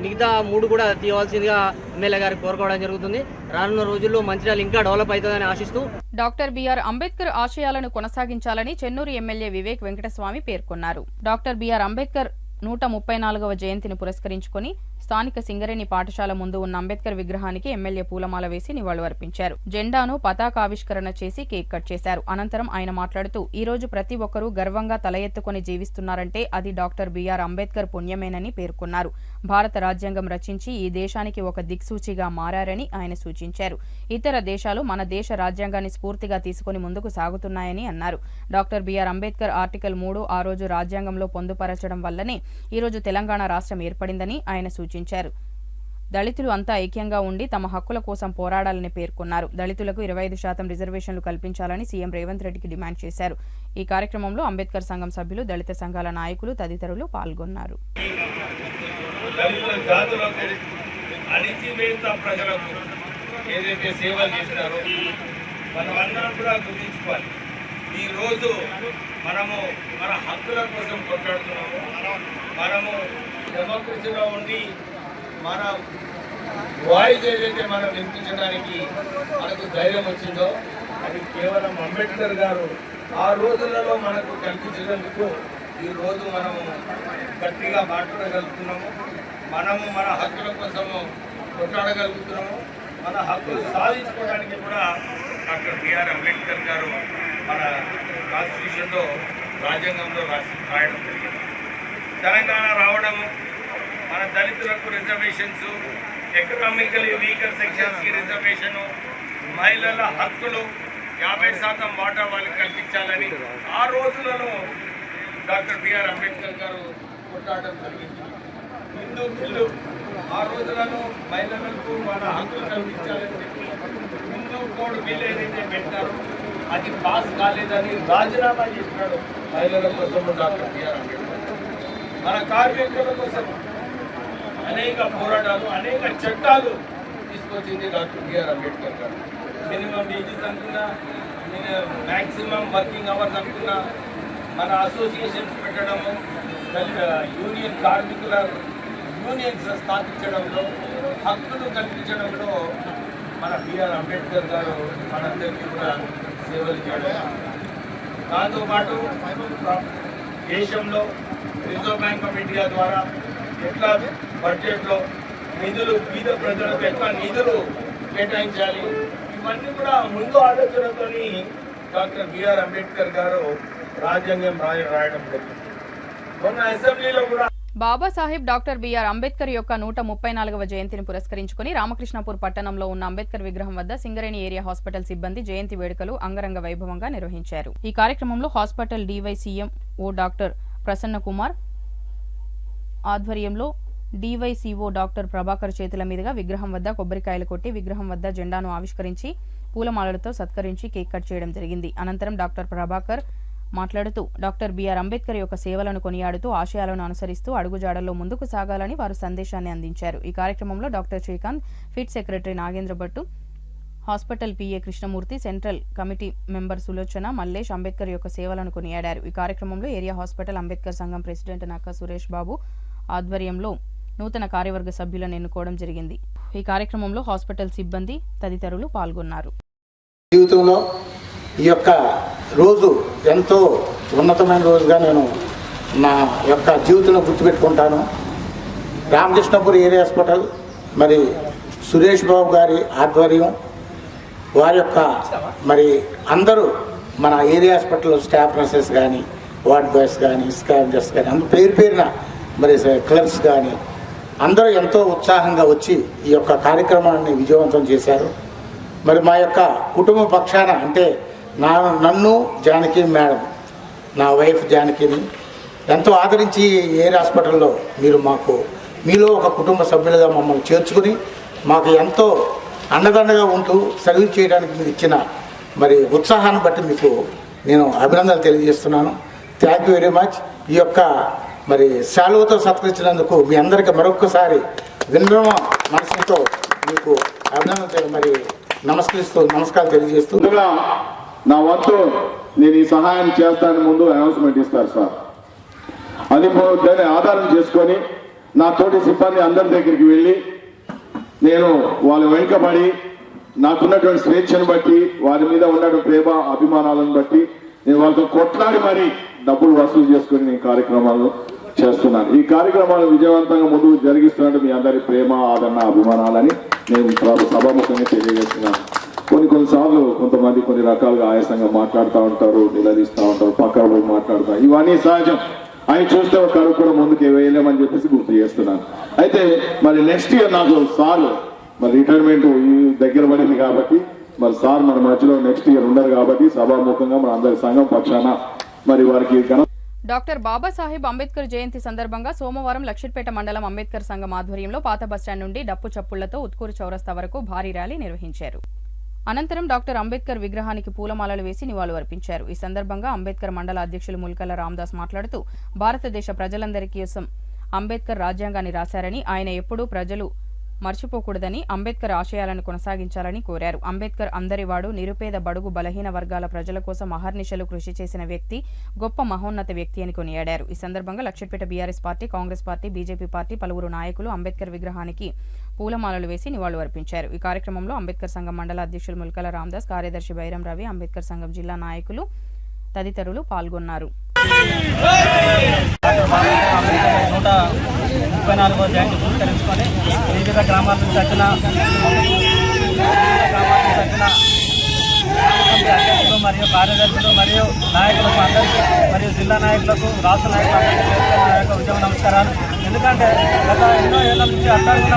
మిగతా 3 కూడా తీయవలసిందిగా ఎమ్మెల్యే గారికి కోరుకోవడం జరుగుతుంది. రానున్న రోజుల్లో మంచిర్యాల ఇంకా డెవలప్ అవుతుందని ఆశిస్తూ డాక్టర్ బిఆర్ అంబేద్కర్ ఆశయాలను కొనసాగించాలని చెన్నూరు ఎమ్మెల్యే వివేక్ వెంకటస్వామి పేర్కొన్నారు. డాక్టర్ బిఆర్ అంబేద్కర్ 134వ జయంతిని పురస్కరించుకుని స్థానిక సింగరేణి పాఠశాల ముందు ఉన్న అంబేద్కర్ విగ్రహానికి ఎమ్మెల్యే పూలమాల వేసి నివాళులర్పించారు. జెండాను పతాకావిష్కరణ చేసి కేక్ కట్ చేశారు. అనంతరం ఆయన మాట్లాడుతూ, ఈ రోజు ప్రతి ఒక్కరూ గర్వంగా తల ఎత్తుకుని జీవిస్తున్నారంటే అది డాక్టర్ బిఆర్ అంబేద్కర్ పుణ్యమేనని పేర్కొన్నారు. భారత రాజ్యాంగం రచించి ఈ దేశానికి ఒక దిక్సూచిగా మారారని ఆయన సూచించారు. ఇతర దేశాలు మన దేశ రాజ్యాంగాన్ని స్ఫూర్తిగా తీసుకుని ముందుకు సాగుతున్నాయని అన్నారు. డాక్టర్ బిఆర్ అంబేద్కర్ ఆర్టికల్ 3 ఆ రోజు రాజ్యాంగంలో పొందుపరచడం వల్లనే ఈ రోజు తెలంగాణ రాష్ట్రం ఏర్పడిందని ఆయన సూచించారు. దళితులు అంతా ఐక్యంగా ఉండి తమ హక్కుల కోసం పోరాడాలని పేర్కొన్నారు. దళితులకు 25% రిజర్వేషన్లు కల్పించాలని సీఎం రేవంత్ రెడ్డికి డిమాండ్ చేశారు. ఈ కార్యక్రమంలో అంబేద్కర్ సంఘం సభ్యులు, దళిత సంఘాల నాయకులు తదితరులు పాల్గొన్నారు. ఈరోజు మనము మన హక్కుల కోసం కొట్లాడుతున్నాము. మనము డెమోక్రసీలో ఉండి మన వాయిస్ ఏదైతే మనం వినిపించడానికి మనకు ధైర్యం వచ్చిందో అది కేవలం అంబేద్కర్ గారు ఆ రోజులలో మనకు కల్పించినందుకు ఈరోజు మనము గట్టిగా మాట్లాడగలుగుతున్నాము. మనము మన హక్కుల కోసము కొట్లాడగలుగుతున్నాము. మన హక్కులు సాధించుకోవడానికి కూడా డాక్టర్ బిఆర్ అంబేద్కర్ గారు మన కాన్స్టిట్యూషన్లో, రాజ్యాంగంలో రాయడం జరిగింది. తెలంగాణ రావడము, మన దళితులకు రిజర్వేషన్స్, ఎకనామికలీ వీకర్ సెక్షన్స్కి రిజర్వేషను, మహిళల హక్కులు 50% వాటా వాళ్ళకి కల్పించాలని ఆ రోజులలో డాక్టర్ బిఆర్ అంబేద్కర్ గారు కొట్లాడడం జరిగింది. హిందూ బిల్లు ఆ రోజులలో మహిళలకు వాళ్ళ హక్కులు కల్పించాలని చెప్పి హిందూ కోడ్ బిల్ ఏదైతే పెట్టారో అది పాస్ కాలేదని రాజీనామా చేసినాడు మహిళల కోసం డాక్టర్ బిఆర్ అంబేద్కర్. మన కార్మికుల కోసం అనేక పోరాటాలు, అనేక చట్టాలు తీసుకొచ్చింది డాక్టర్ బిఆర్ అంబేద్కర్ గారు. మినిమం వేజెస్ అనుకున్నా, మ్యాక్సిమం వర్కింగ్ అవర్స్ అనుకున్నా, మన అసోసియేషన్స్ పెట్టడము, యూనియన్ కార్మికుల యూనియన్స్ స్థాపించడంలో, హక్కులు కల్పించడంలో మన బిఆర్ అంబేద్కర్ గారు మనందరికీ కూడా సేవలు చేయడం. దాంతోపాటు దేశంలో రిజర్వ్ బ్యాంక్ ఆఫ్ ఇండియా ద్వారా ఎట్లా బడ్జెట్లో నిధులు, పేద ప్రజలకు ఎట్లా నిధులు కేటాయించాలి, ఇవన్నీ కూడా ముందు ఆలోచనతో డాక్టర్ బిఆర్ అంబేద్కర్ గారు రాజ్యాంగం రాయడం జరిగింది. మొన్న అసెంబ్లీలో కూడా బాబాసాహెబ్ డాక్టర్ బిఆర్ అంబేద్కర్ యొక్క 134వ జయంతిని పురస్కరించుకుని రామకృష్ణాపూర్ పట్టణంలో ఉన్న అంబేద్కర్ విగ్రహం వద్ద సింగరేణి ఏరియా హాస్పిటల్ సిబ్బంది జయంతి వేడుకలు అంగరంగ వైభవంగా నిర్వహించారు. ఈ కార్యక్రమంలో హాస్పిటల్ డివైసీఎంఓ డాక్టర్ ప్రసన్న కుమార్ ఆధ్వర్యంలో డివైసీఓ డాక్టర్ ప్రభాకర్ చేతుల మీదుగా విగ్రహం వద్ద కొబ్బరికాయలు కొట్టి విగ్రహం వద్ద జెండాను ఆవిష్కరించి పూలమాలలతో సత్కరించి కేక్ కట్ చేయడం జరిగింది. అనంతరం డాక్టర్ ప్రభాకర్ మాట్లాడుతూ డాక్టర్ బిఆర్ అంబేద్కర్ యొక్క సేవలను కొనియాడుతూ ఆశయాలను అనుసరిస్తూ అడుగుజాడల్లో ముందుకు సాగాలని వారు సందేశాన్ని అందించారు. ఈ కార్యక్రమంలో doctor Srikanth, fit secretary Nagendra Bhattu, hospital PA Krishnamurthy, central committee member Sulochana, Mallesh Ambedkar యొక్క సేవలను కొనియాడారు. ఈ కార్యక్రమంలో ఏరియా హాస్పిటల్ అంబేద్కర్ సంఘం ప్రెసిడెంట్ నక్క సురేష్ బాబు ఆధ్వర్యంలో నూతన కార్యవర్గ సభ్యులను ఎన్నుకోవడం జరిగింది. ఈ కార్యక్రమంలో హాస్పిటల్ సిబ్బంది తదితరులు పాల్గొన్నారు. జీవితంలో ఈ యొక్క రోజు ఎంతో ఉన్నతమైన రోజుగా నేను నా యొక్క జీవితంలో గుర్తుపెట్టుకుంటాను. రామకృష్ణపూర్ ఏరియా హాస్పిటల్ మరి సురేష్ బాబు గారి ఆధ్వర్యం, వారి యొక్క మరి అందరూ మన ఏరియా హాస్పిటల్లో స్టాఫ్ నర్సెస్ కానీ, వార్డ్ బాయ్స్ కానీ, స్కావెంజర్స్ కానీ, అందరూ పేరున మరి క్లర్క్స్ కానీ అందరూ ఎంతో ఉత్సాహంగా వచ్చి ఈ యొక్క కార్యక్రమాన్ని విజయవంతం చేశారు. మరి మా యొక్క కుటుంబ పక్షాన అంటే నన్ను జానకి మేడం, నా వైఫ్ జానకిని ఎంతో ఆదరించి ఏరియా హాస్పిటల్లో మీరు మీలో ఒక కుటుంబ సభ్యులుగా మమ్మల్ని చేర్చుకుని మాకు ఎంతో అండదండగా ఉంటూ సర్వీస్ చేయడానికి మీరు ఇచ్చిన మరి ఉత్సాహాన్ని బట్టి మీకు నేను అభినందనలు తెలియజేస్తున్నాను. Thank you very much. ఈ యొక్క మరి శాలువతో సత్కరించినందుకు మీ అందరికీ మరొక్కసారి వినమ్ర మనసుతో మీకు అభినందన మరి నమస్కారం తెలియజేస్తూ, ముందుగా నా వంతు నేను ఈ సహాయం చేస్తానని ముందు అనౌన్స్మెంట్ ఇస్తారు సార్. అది దాన్ని ఆధారం చేసుకొని నా తోటి సిబ్బంది అందరి దగ్గరికి వెళ్ళి నేను వాళ్ళ వెనుకబడి నాకున్నటువంటి స్వేచ్ఛను బట్టి, వారి మీద ఉన్నటువంటి ప్రేమ అభిమానాలను బట్టి నేను వాళ్ళతో కొట్లాడి మరీ డబ్బులు వసూలు చేసుకొని నేను కార్యక్రమాలు చేస్తున్నాను. ఈ కార్యక్రమాలు విజయవంతంగా ముందుకు జరిగిస్తున్నట్టు మీ అందరి ప్రేమ, ఆదరణ, అభిమానాలని నేను సభాముఖంగా తెలియజేస్తున్నాను. కొన్నిసార్లు కొంతమంది కొన్ని రకాలుగా ఆయాసంగా మాట్లాడుతూ ఉంటారు, నిలదీస్తూ ఉంటారు, పక్కన పోయి మాట్లాడుతారు. ఇవన్నీ సహజం. ఆయన చూస్తే ఒక కరువు కూడా ముందుకు వేయలేమని చెప్పేసి గుర్తు చేస్తున్నాను. అయితే మరి నెక్స్ట్ ఇయర్ నాకు సార్ మరి రిటైర్మెంట్ దగ్గర పడింది కాబట్టి మరి సార్ మన మధ్యలో నెక్స్ట్ ఇయర్ ఉండరు కాబట్టి సభాముఖంగా మన అందరి సంఘం పక్షాన మరి వారికి డాక్టర్ బాబాసాహెబ్ అంబేద్కర్ జయంతి సందర్భంగా సోమవారం లక్షిట్పేట మండలం అంబేద్కర్ సంఘం ఆధ్వర్యంలో పాత బస్టాండ్ నుండి డప్పు చప్పుళ్లతో ఉత్కూరు చౌరస్తా వరకు భారీ ర్యాలీ నిర్వహించారు. అనంతరం డాక్టర్ అంబేద్కర్ విగ్రహానికి పూలమాలలు వేసి నివాళులర్పించారు. ఈ సందర్భంగా అంబేద్కర్ మండల అధ్యక్షులు ముల్కల రామదాస్ మాట్లాడుతూ భారతదేశ ప్రజలందరికీ కోసం అంబేద్కర్ రాజ్యాంగాన్ని రాశారని, ఆయన ఎప్పుడూ ప్రజలు మర్చిపోకూడదని, అంబేద్కర్ ఆశయాలను కొనసాగించాలని కోరారు. అంబేద్కర్ అందరివాడు, నిరుపేద, బడుగు, బలహీన వర్గాల ప్రజల కోసం అహర్నిశలు కృషి చేసిన వ్యక్తి, గొప్ప మహోన్నత వ్యక్తి అని కొనియాడారు. ఈ సందర్భంగా Luxettipet BRS party, Congress party, BJP party పలువురు నాయకులు అంబేద్కర్ విగ్రహానికి పూలమాలలు వేసి నివాళులర్పించారు. ఈ కార్యక్రమంలో అంబేద్కర్ సంఘం మండల అధ్యక్షులు ముల్కల రామదాస్, కార్యదర్శి బైరం రవి, అంబేద్కర్ సంఘం జిల్లా నాయకులు తదితరులు పాల్గొన్నారు. 134వ జయంతి పురస్కరించుకొని వివిధ గ్రామాల నుంచి వచ్చిన అధ్యక్షులు మరియు కార్యదర్శులు మరియు నాయకులకు అందరికీ మరియు జిల్లా నాయకులకు, రాష్ట్ర నాయకులకు ఉద్యమ నమస్కారాలు. ఎందుకంటే గత ఎన్నో ఏళ్ల నుంచి అట్టడుగున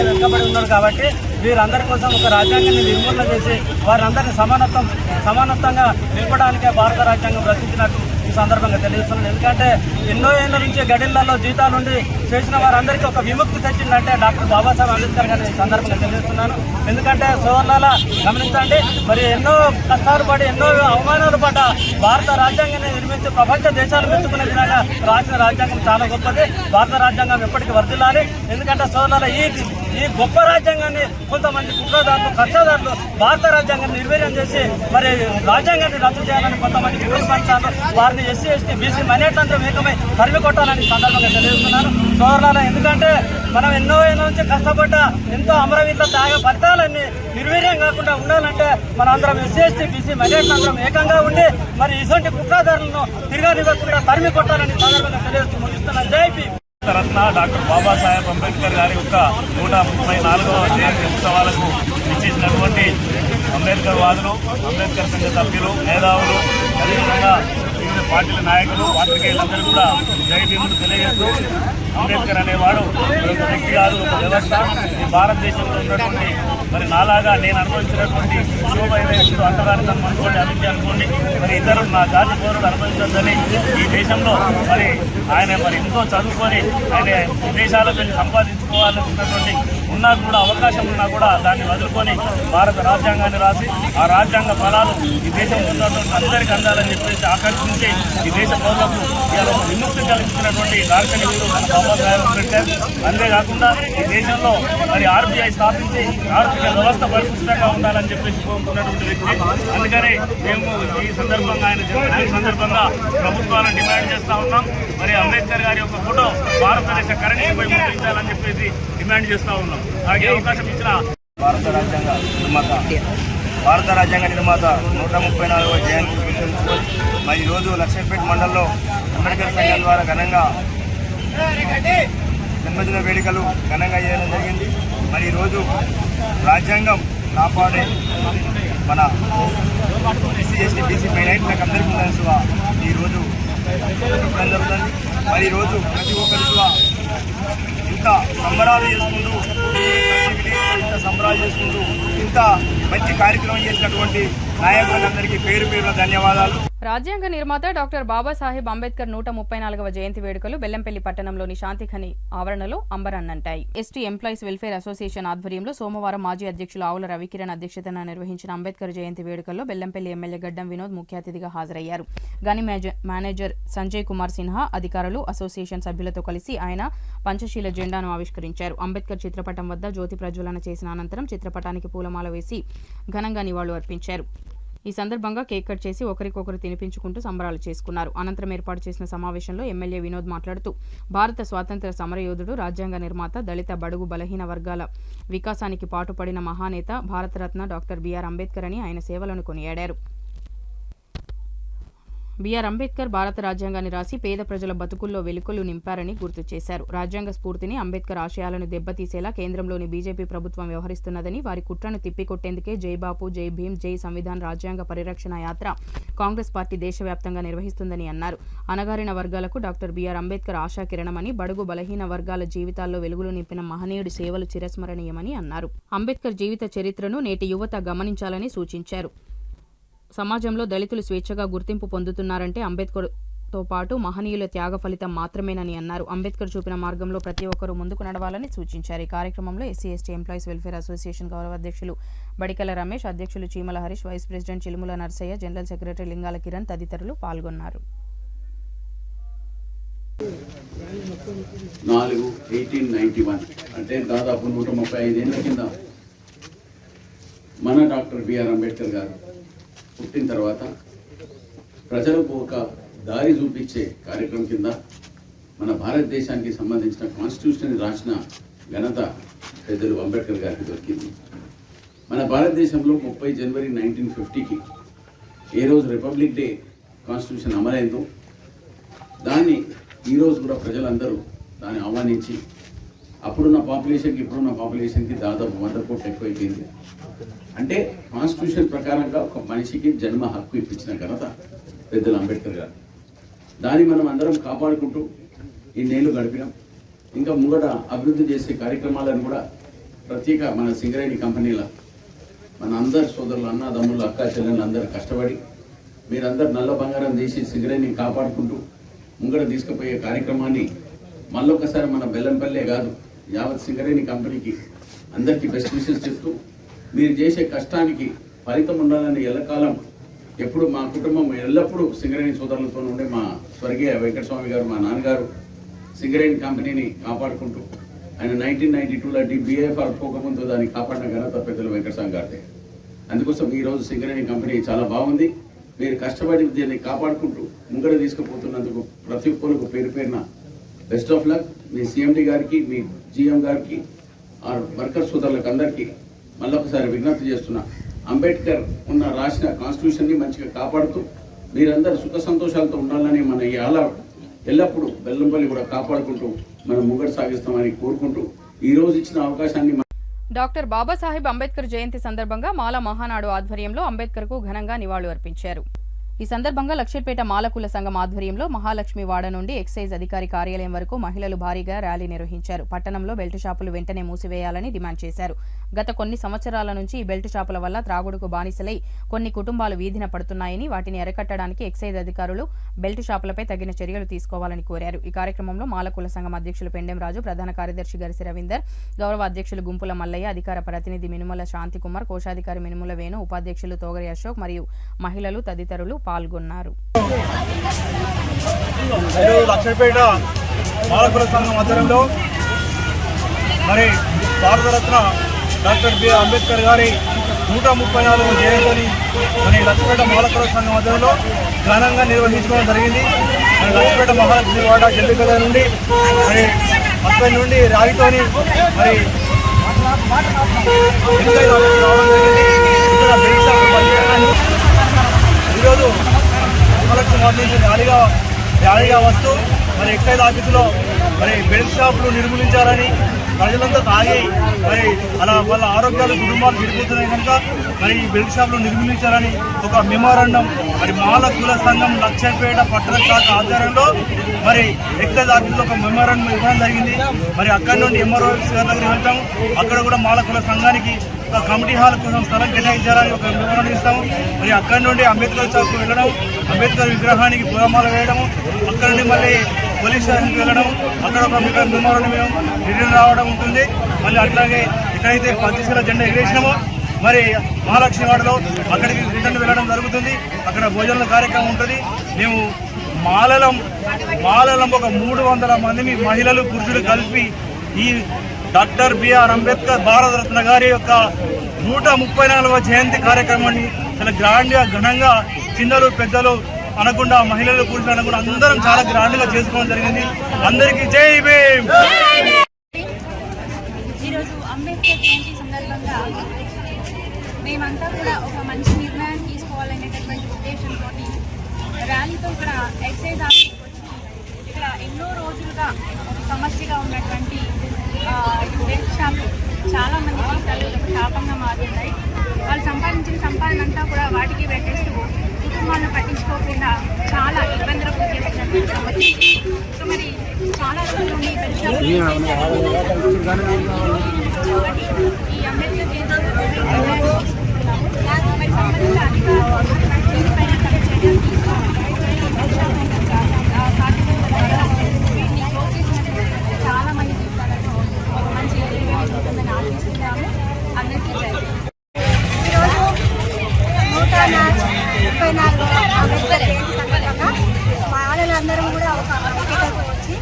వెనుకబడి ఉన్నారు కాబట్టి వీరందరి కోసం ఒక రాజ్యాంగాన్ని నిర్మూలన చేసి వారందరినీ సమానత్వంగా నిలపడానికే భారత రాజ్యాంగం రచించినట్టు ఈ సందర్భంగా తెలియజేస్తున్నాను. ఎందుకంటే ఎన్నో ఏళ్ల నుంచి గడిళ్లలో జీతాలుండి చేసిన వారందరికీ ఒక విముక్తి తెచ్చిందంటే డాక్టర్ బాబాసాహెబ్ అంబేద్కర్ గారిని ఈ సందర్భంగా తెలియజేస్తున్నాను. ఎందుకంటే సోదరులారా గమనించండి, మరి ఎన్నో కష్టాలు పడి ఎన్నో అవమానాలు పడ్డ భారత రాజ్యాంగాన్ని నిర్మించి ప్రపంచ దేశాలు మెచ్చుకునే విధంగా రాసిన రాజ్యాంగం చాలా గొప్పది. భారత రాజ్యాంగం ఎప్పటికీ వర్ధిల్లాలి. ఎందుకంటే సోదరులారా ఈ గొప్ప రాజ్యాంగాన్ని కొంతమంది కుట్రదారులు, కక్షదారులు భారత రాజ్యాంగాన్ని నిర్వీర్యం చేసి మరి రాజ్యాంగాన్ని రద్దు చేయాలని కొంతమంది విమర్శించారు. వారిని ఎస్సీ, ఎస్టీ, బీసీ మైనార్టీలందరూ ఏకమై తరిమి కొట్టాలని సందర్భంగా తెలియజేస్తున్నాను. సోదరులారా ఎందుకంటే మనం ఎన్నో ఏళ్ళ నుంచి కష్టపడ్డ ఎంతో అమరవీరుల త్యాగ ఫలితాలన్నీ నిర్వీర్యం కాకుండా ఉండాలంటే మన అందరం ఎస్సీ, ఎస్టీ, బీసీ మైనార్టీలు అందరం ఏకంగా ఉండి మరి ఇటువంటి కుట్రదారులను తిరగనివ్వకుండా తరిమి కొట్టాలని సందర్భంగా తెలియజేస్తూ ముగిస్తున్నాను. జై భీమ్. రత్న డాక్టర్ బాబాసాహెబ్ అంబేద్కర్ గారి యొక్క 134వ జయంతి ఉత్సవాలకు ఇచ్చేసినటువంటి అంబేద్కర్ వాదులు, అంబేద్కర్ సంఘ సభ్యులు, మేధావులు, అదేవిధంగా వివిధ పార్టీల నాయకులు, పాత్రికేయులందరూ కూడా జై భీములు తెలియజేస్తూ అంబేద్కర్ అనేవాడు ఒక వ్యక్తి కాదు, ఒక వ్యవస్థ. ఈ భారతదేశంలో ఉన్నటువంటి మరి నాలాగా నేను అనుభవించినటువంటి శోభైదు అంతరానికం అనుకోండి, అభివృద్ధి అనుకోండి, మరి ఇతరులు నా జాతి పౌరులు అనుభవించొద్దని ఈ దేశంలో మరి ఆయన మరి ఎంతో చదువుకొని ఆయన విదేశాలకు వెళ్ళి సంపాదించుకోవాలనుకున్నటువంటి ఉన్నా కూడా అవకాశం ఉన్నా కూడా దాన్ని వదులుకొని భారత రాజ్యాంగాన్ని రాసి ఆ రాజ్యాంగ ఫలాలు ఈ దేశంలో ఉన్నటువంటి అందరికీ అందాలని చెప్పేసి ఆకర్షించి ఈ దేశ పౌరులకు ఇలా విముక్తి కలిగించినటువంటి దార్శనికుడు బాబాసాహెబ్ అంబేద్కర్. అంతేకాకుండా ఈ దేశంలో మరి ఆర్బీఐ స్థాపించి ఆర్థిక వ్యవస్థ పరిపుష్టంగా ఉండాలని చెప్పేసి కోరుకున్నటువంటి వ్యక్తి. అందుకని మేము ఈ సందర్భంగా ఆయన జన్మదిన సందర్భంగా ప్రభుత్వాలను డిమాండ్ చేస్తూ ఉన్నాం. మరి అంబేద్కర్ గారి యొక్క ఫోటో భారతదేశ కరెన్సీపై ముద్రించాలని చెప్పేసి డిమాండ్ చేస్తూ ఉన్నాం. అలాగే అవకాశం ఇచ్చిన భారత రాజ్యాంగ నిర్మాత 134వ జయంతి పురస్కరించుకొని మరి ఈరోజు లక్షపేట మండలంలో అంబేద్కర్ సంఘం ద్వారా ఘనంగా జన్మదిన వేడుకలు ఘనంగా చేయడం జరిగింది. మరి ఈరోజు రాజ్యాంగం కాపాడే మన ఎస్సీ ఎస్టీ బీసీ మైనారిటీలకు అందరికీ తెలుసుగా ఈరోజు చెప్పడం జరుగుతుంది. మరి ఈరోజు ప్రతి ఒక్కరు ఇంత సంబరాలు చేసుకుంటూ ఇంత సంబరాలు చేసుకుంటూ ఇంత మంచి కార్యక్రమం చేసినటువంటి నాయకులందరికీ పేరు పేరున ధన్యవాదాలు. రాజ్యాంగ నిర్మాత డాక్టర్ బాబాసాహెబ్ అంబేద్కర్ 134వ జయంతి వేడుకలు బెల్లంపల్లి పట్టణంలోని శాంతిఖని ఆవరణలో అంబరన్నంటాయి. ఎస్టీ ఎంప్లాయీస్ వెల్ఫేర్ అసోసియేషన్ ఆధ్వర్యంలో సోమవారం మాజీ అధ్యక్షులు ఆవుల రవికిరణ్ అధ్యక్షతన నిర్వహించిన అంబేద్కర్ జయంతి వేడుకల్లో బెల్లంపల్లి ఎమ్మెల్యే గడ్డం వినోద్ ముఖ్య అతిథిగా హాజరయ్యారు. గని మేనేజర్ సంజయ్ కుమార్ సిన్హా, అధికారులు, అసోసియేషన్ సభ్యులతో కలిసి ఆయన పంచశీల జెండాను ఆవిష్కరించారు. అంబేద్కర్ చిత్రపటం వద్ద జ్యోతి ప్రజ్వలన చేసిన అనంతరం చిత్రపటానికి పూలమాల వేసి ఘనంగా నివాళులు అర్పించారు. ఈ సందర్భంగా కేక్ కట్ చేసి ఒకరికొకరు తినిపించుకుంటూ సంబరాలు చేసుకున్నారు. అనంతరం ఏర్పాటు చేసిన సమావేశంలో ఎమ్మెల్యే వినోద్ మాట్లాడుతూ భారత స్వాతంత్ర్య సమరయోధుడు, రాజ్యాంగ నిర్మాత, దళిత బడుగు బలహీన వర్గాల వికాసానికి పాటుపడిన మహానేత, భారతరత్న డాక్టర్ బిఆర్ అంబేద్కర్ అని ఆయన సేవలను కొనియాడారు. బిఆర్ అంబేద్కర్ భారత రాజ్యాంగాన్ని రాసి పేద ప్రజల బతుకుల్లో వెలుకలు నింపారని గుర్తు చేశారు. రాజ్యాంగ స్ఫూర్తిని, అంబేద్కర్ ఆశయాలను దెబ్బతీసేలా కేంద్రంలోని బీజేపీ ప్రభుత్వం వ్యవహరిస్తున్నదని, వారి కుట్రను తిప్పికొట్టేందుకే జై బాపు, జై భీమ్, జై సంవిధాన్ రాజ్యాంగ పరిరక్షణ యాత్ర కాంగ్రెస్ పార్టీ దేశవ్యాప్తంగా నిర్వహిస్తుందని అన్నారు. అణగారిన వర్గాలకు డాక్టర్ బిఆర్ అంబేద్కర్ ఆశాకిరణమని, బడుగు బలహీన వర్గాల జీవితాల్లో వెలుగులు నింపిన మహనీయుడి సేవలు చిరస్మరణీయమని అన్నారు. అంబేద్కర్ జీవిత చరిత్రను నేటి యువత గమనించాలని సూచించారు. సమాజంలో దళితులు స్వేచ్ఛగా గుర్తింపు పొందుతున్నారంటే అంబేద్కర్తో పాటు మహనీయుల త్యాగ ఫలితం మాత్రమేనని అన్నారు. అంబేద్కర్ చూపిన మార్గంలో ప్రతి ఒక్కరూ ముందుకు నడవాలని సూచించారు. ఈ కార్యక్రమంలో SC ST employees welfare association గౌరవ అధ్యక్షులు బడికల రమేష్, అధ్యక్షులు Cheemala Harish, vice president Chilumula Narsaiah, general secretary Lingala Kiran తదితరులు పాల్గొన్నారు. 4/1891 అంటే దాదాపు 135 ఏళ్ల కింద మన డాక్టర్ బిఆర్ అంబేద్కర్ గారు పుట్టిన తర్వాత ప్రజలకు ఒక దారి చూపించే కార్యక్రమం కింద మన భారతదేశానికి సంబంధించిన కాన్స్టిట్యూషన్ రాసిన ఘనత పెద్దలు అంబేద్కర్ గారికి దొరికింది. మన భారతదేశంలో 30 జనవరి 1950కి ఏ రోజు రిపబ్లిక్ డే కాన్స్టిట్యూషన్ అమలైందో దాన్ని ఈరోజు కూడా ప్రజలందరూ దాన్ని ఆహ్వానించి అప్పుడున్న పాపులేషన్కి ఇప్పుడున్న పాపులేషన్కి దాదాపు 100 కోట్లు ఎక్కువైపోయింది. అంటే కాన్స్టిట్యూషన్ ప్రకారంగా ఒక మనిషికి జన్మ హక్కు ఇప్పించిన ఘనత పెద్దలు అంబేద్కర్ గారు. దాన్ని మనం అందరం కాపాడుకుంటూ ఇన్నేళ్ళు గడిపినాం. ఇంకా ముంగట అభివృద్ధి చేసే కార్యక్రమాలను కూడా ప్రత్యేక మన సింగరేణి కంపెనీల మన అందరి సోదరులు, అన్నదమ్ములు, అక్క చెల్లెళ్ళు అందరూ కష్టపడి మీరందరూ నల్ల బంగారం చేసి సింగరేణిని కాపాడుకుంటూ ముంగట తీసుకుపోయే కార్యక్రమాన్ని మళ్ళొకసారి మన బెల్లంపల్లే కాదు యావత్ సింగరేణి కంపెనీకి అందరికీ బెస్ట్ విషెస్ చెప్తూ మీరు చేసే కష్టానికి ఫలితం ఉండాలని ఎల్లకాలం ఎప్పుడు మా కుటుంబం ఎల్లప్పుడూ సింగరేణి సోదరులతో ఉండే మా స్వర్గీయ వెంకటస్వామి గారు, మా నాన్నగారు సింగరేణి కంపెనీని కాపాడుకుంటూ ఆయన 1992లో BIFR పోకముందు దాన్ని కాపాడిన ఘనత పెద్దలు వెంకటస్వామి గారిదే. అందుకోసం ఈరోజు సింగరేణి కంపెనీ చాలా బాగుంది. మీరు కష్టపడి దీన్ని కాపాడుకుంటూ ముంగడ తీసుకుపోతున్నందుకు ప్రతి ఒక్కరికి పేరు పేరున best of luck. Me CMD గారికి, మీ GM గారికి, ఆ వర్కర్ సోదరులకు అందరికీ మళ్ళొకసారి విజ్ఞప్తి చేస్తున్నా, అంబేద్కర్ రాసిన కాన్స్టిట్యూషన్ని మంచిగా కాపాడుతూ మీరందరూ సుఖ సంతోషాలతో ఉండాలని మన ఎల్లప్పుడూ బెల్లంపల్లి కూడా కాపాడుకుంటూ మనం ముంగడు సాగిస్తామని కోరుకుంటూ ఈ రోజు ఇచ్చిన అవకాశాన్ని డాక్టర్ బాబాసాహెబ్ అంబేద్కర్ జయంతి సందర్భంగా మాల మహానాడు ఆధ్వర్యంలో అంబేద్కర్కు ఘనంగా నివాళులు అర్పించారు. ఈ సందర్భంగా లక్షిట్పేట మాలకుల సంఘం ఆధ్వర్యంలో మహాలక్ష్మి వాడ నుండి ఎక్సైజ్ అధికారి కార్యాలయం వరకు మహిళలు భారీగా ర్యాలీ నిర్వహించారు. పట్టణంలో బెల్ట్ షాపులు వెంటనే మూసివేయాలని డిమాండ్ చేశారు. గత కొన్ని సంవత్సరాల నుంచి ఈ బెల్ట్ షాపుల వల్ల త్రాగుడుకు బానిసలై కొన్ని కుటుంబాలు వీధిన పడుతున్నాయని, వాటిని అరికట్టడానికి ఎక్సైజ్ అధికారులు బెల్ట్ షాపులపై తగిన చర్యలు తీసుకోవాలని కోరారు. ఈ కార్యక్రమంలో మాలకుల సంఘం అధ్యక్షులు పెండెం రాజు, ప్రధాన కార్యదర్శి గరిసి రవీందర్, గౌరవ అధ్యక్షులు గుంపుల మల్లయ్య, అధికార ప్రతినిధి మినుముల శాంతికుమార్, కోశాధికారి మినుముల వేణు, ఉపాధ్యక్షులు తోగరి అశోక్ మరియు మహిళలు తదితరులు పాల్గొన్నారు. లక్షపేట మాలకుల సంఘం ఆధ్వర్యంలో మరి భారతరత్న డాక్టర్ బిఆర్ అంబేద్కర్ గారి 134వ జయంతిని మరి లక్షపేట మాలకుల సంఘం ఆధ్వర్యంలో ఘనంగా నిర్వహించుకోవడం జరిగింది. మరి లక్షపేట మహాలక్ష్మి వాడ జల్లికల నుండి మరి అక్కడి నుండి ర్యాలీతోని మరి ఈరోజు మహాలక్ష్మి వాడ నుంచి ర్యాలీగా వస్తూ మరి ఎక్సైజ్ ఆఫీసులో మరి బెల్ట్ షాపులు నిర్మూలించాలని, ప్రజలంతా తాగి మరి అలా వాళ్ళ ఆరోగ్యాలు కుటుంబాలు విడిపోతున్నాయి కనుక మరి ఈ బెల్ట్ షాపులు నిర్మూలించాలని ఒక మెమోరాండం మరి మాల కుల సంఘం లక్షపేట పట్టణ శాఖ ఆధ్వర్యంలో మరి ఎక్సైజ్ ఆఫీసులో ఒక మెమోరాండం ఇవ్వడం జరిగింది. మరి అక్కడి నుండి ఎంఆర్ఓ గారి దగ్గర వెళ్తాము. అక్కడ కూడా మాల కుల సంఘానికి ఒక కమిటీ హాల్ కోసం స్థలం కేటాయించాలని ఒక మెమోరాండం ఇస్తాము. మరి అక్కడి నుండి అంబేద్కర్ చౌక్ వెళ్ళడం, అంబేద్కర్ విగ్రహానికి పూలమాల వేయడము, అక్కడ నుండి మళ్ళీ పోలీస్ స్టేషన్కి వెళ్ళడం, అక్కడ ఒక మెమోరాండం మేము రిటర్న్ రావడం ఉంటుంది. మళ్ళీ అట్లాగే ఎక్కడైతే పంచశీల జెండా ఎగిరేసినామో మరి మహాలక్ష్మి వాడలో అక్కడికి రిటర్న్ వెళ్ళడం జరుగుతుంది. అక్కడ భోజనాల కార్యక్రమం ఉంటుంది. మేము మాలలం ఒక 300 మంది మహిళలు పురుషులు కలిపి ఈ డాక్టర్ బిఆర్ అంబేద్కర్ భారతరత్న గారి యొక్క 134వ జయంతి కార్యక్రమాన్ని చాలా గ్రాండ్గా ఘనంగా చిన్నలు పెద్దలు అనకుండా మహిళలు పురుషులు అనకుండా అందరం చాలా గ్రాండ్గా చేసుకోవడం జరిగింది. అందరికీ జై భీమ్. ఈరోజు అంబేద్కర్ జయంతి సందర్భంగా మేమంతా కూడా ఒక మంచి నిర్ణయం తీసుకోవాలనేటటువంటి ఉద్దేశంతో ర్యాలీతో ఇక్కడ ఎక్సైజ్ ఆఫీస్కి వచ్చి ఇక్కడ ఎన్నో రోజులుగా ఒక సమస్యగా ఉన్నటువంటి బెల్ట్ షాపులు చాలామందికి తల్లులకు శాపంగా మారుతున్నాయి. వాళ్ళు సంపాదించిన సంపాదన అంతా కూడా వాటికి పెట్టేస్తూ కుటుంబాలను పట్టించుకోకుండా చాలా ఇబ్బందులకు చేస్తున్నటువంటి సమస్య. సో మరి చాలా రోజుల నుండి బెల్ట్ షాపులు ఈ అంబేద్కర్ జయంతి మరి సంబంధిత అధికారులు దీనిపైన తమ చర్యలు తీసుకోవాలి. వీటిని క్లోజ్ చేసినట్లయితే చాలా మంది జీవితాలకు ఒక మంచి ఉంటుందని ఆశిస్తున్నాము. అందరికీ జై. ఈరోజు 134వ అంబేద్కర్ జయంతి సందర్భంగా మాలలందరం కూడా ఒక ఐక్యతతో వచ్చి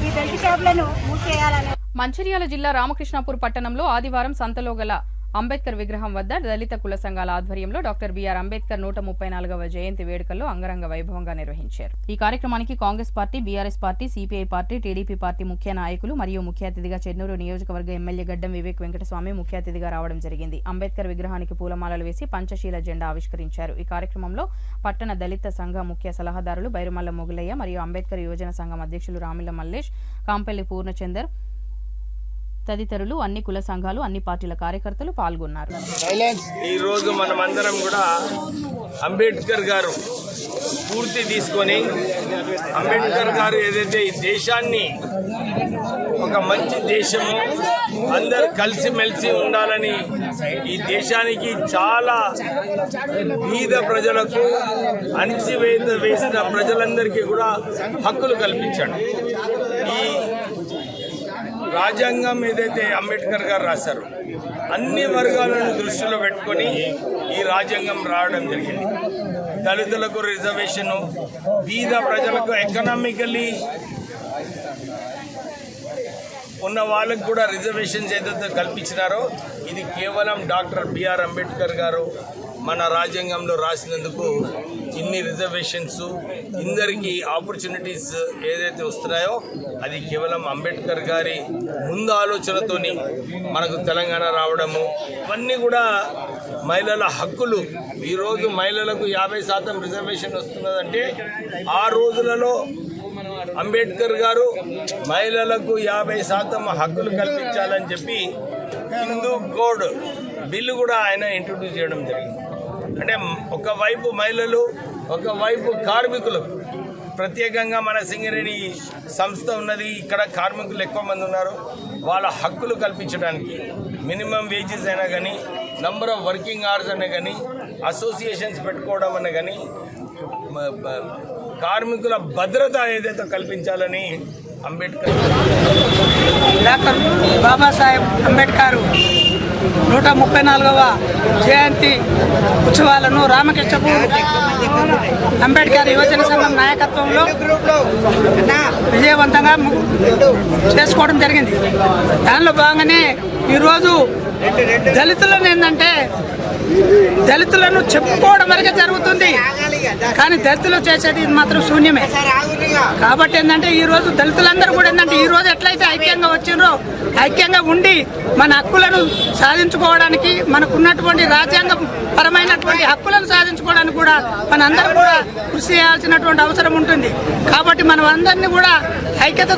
ఈ బెల్ట్ షాపులను మూసేయాలని. మంచిర్యాల జిల్లా రామకృష్ణాపూర్ పట్టణంలో ఆదివారం సంతలో గల అంబేద్కర్ విగ్రహం వద్ద దళిత కుల సంఘాల ఆధ్వర్యంలో డాక్టర్ బిఆర్ అంబేద్కర్ 134వ జయంతి వేడుకల్లో అంగరంగ వైభవంగా నిర్వహించారు. ఈ కార్యక్రమానికి Congress party, BRS party, CPI party, TDP party ముఖ్య నాయకులు మరియు ముఖ్య అతిథిగా చెన్నూరు నియోజకవర్గ ఎమ్మెల్యే గడ్డం వివేక్ వెంకటస్వామి ముఖ్య అతిథిగా రావడం జరిగింది. అంబేద్కర్ విగ్రహానికి పూలమాలలు వేసి పంచశీల జెండా ఆవిష్కరించారు. ఈ కార్యక్రమంలో పట్టణ దళిత సంఘ ముఖ్య సలహాదారులు బైరుమల్ల మొగులయ్య మరియు అంబేద్కర్ యువజన సంఘం అధ్యక్షులు రామిళ్ల మల్లేష్, కాంపల్లి పూర్ణచందర్ తదితరులు, అన్ని కుల సంఘాలు, అన్ని పార్టీల కార్యకర్తలు పాల్గొన్నారు. ఈ రోజు మనమందరం కూడా అంబేద్కర్ గారు స్ఫూర్తి తీసుకొని అంబేద్కర్ గారు ఏదైతే ఈ దేశాన్ని ఒక మంచి దేశము, అందరు కలిసిమెలిసి ఉండాలని, ఈ దేశానికి చాలా బీద ప్రజలకు, అణిచివేసిన ప్రజలందరికీ కూడా హక్కులు కల్పించాడు. ఈ రాజ్యాంగం ఏదైతే అంబేద్కర్ గారు రాశారో అన్ని వర్గాలను దృష్టిలో పెట్టుకొని ఈ రాజ్యాంగం రావడం జరిగింది. దళితులకు రిజర్వేషను, బీద ప్రజలకు ఎకనామికలీ ఉన్న వాళ్ళకు కూడా రిజర్వేషన్స్ ఏదైతే కల్పించినారో ఇది కేవలం డాక్టర్ బిఆర్ అంబేద్కర్ గారు మన రాజ్యాంగంలో రాసినందుకు ఇన్ని రిజర్వేషన్స్, ఇందరికీ ఆపర్చునిటీస్ ఏదైతే వస్తున్నాయో అది కేవలం అంబేద్కర్ గారి ముందు ఆలోచనతోని మనకు తెలంగాణ రావడము, ఇవన్నీ కూడా మహిళల హక్కులు. ఈరోజు మహిళలకు 50% రిజర్వేషన్ వస్తున్నదంటే ఆ రోజులలో అంబేద్కర్ గారు మహిళలకు 50% హక్కులు కల్పించాలని చెప్పి హిందూ కోడ్ బిల్లు కూడా ఆయన ఇంట్రొడ్యూస్ చేయడం జరిగింది. అంటే ఒకవైపు మహిళలు, ఒకవైపు కార్మికులకు ప్రత్యేకంగా మన సింగరేణి సంస్థ ఉన్నది, ఇక్కడ కార్మికులు ఎక్కువ మంది ఉన్నారు, వాళ్ళ హక్కులు కల్పించడానికి మినిమం వేజెస్ అయినా కానీ, నంబర్ ఆఫ్ వర్కింగ్ అవర్స్ అయినా కానీ, అసోసియేషన్స్ పెట్టుకోవడం అన్నా కానీ, కార్మికుల భద్రత ఏదైతే కల్పించాలని అంబేద్కర్ డాక్టర్ బాబాసాహెబ్ అంబేద్కర్ 134వ జయంతి ఉత్సవాలను రామకృష్ణపూర్ అంబేద్కర్ యువజన సంఘం నాయకత్వంలో విజయవంతంగా చేసుకోవడం జరిగింది. దానిలో భాగంగానే ఈరోజు దళితులను ఏంటంటే దళితులను చెప్పుకోవడం వరకే జరుగుతుంది, కానీ దళితులు చేసేది మాత్రం శూన్యమే. కాబట్టి ఏంటంటే ఈరోజు దళితులందరూ కూడా ఏంటంటే ఈరోజు ఎట్లయితే ఐక్యంగా వచ్చిండ్రో ఐక్యంగా ఉండి మన హక్కులను సాధించుకోవడానికి, మనకు ఉన్నటువంటి రాజ్యాంగ పరమైనటువంటి హక్కులను సాధించుకోవడానికి కూడా మనందరం కూడా కృషి చేయాల్సినటువంటి అవసరం ఉంటుంది. కాబట్టి మనం అందరినీ కూడా ఐక్యత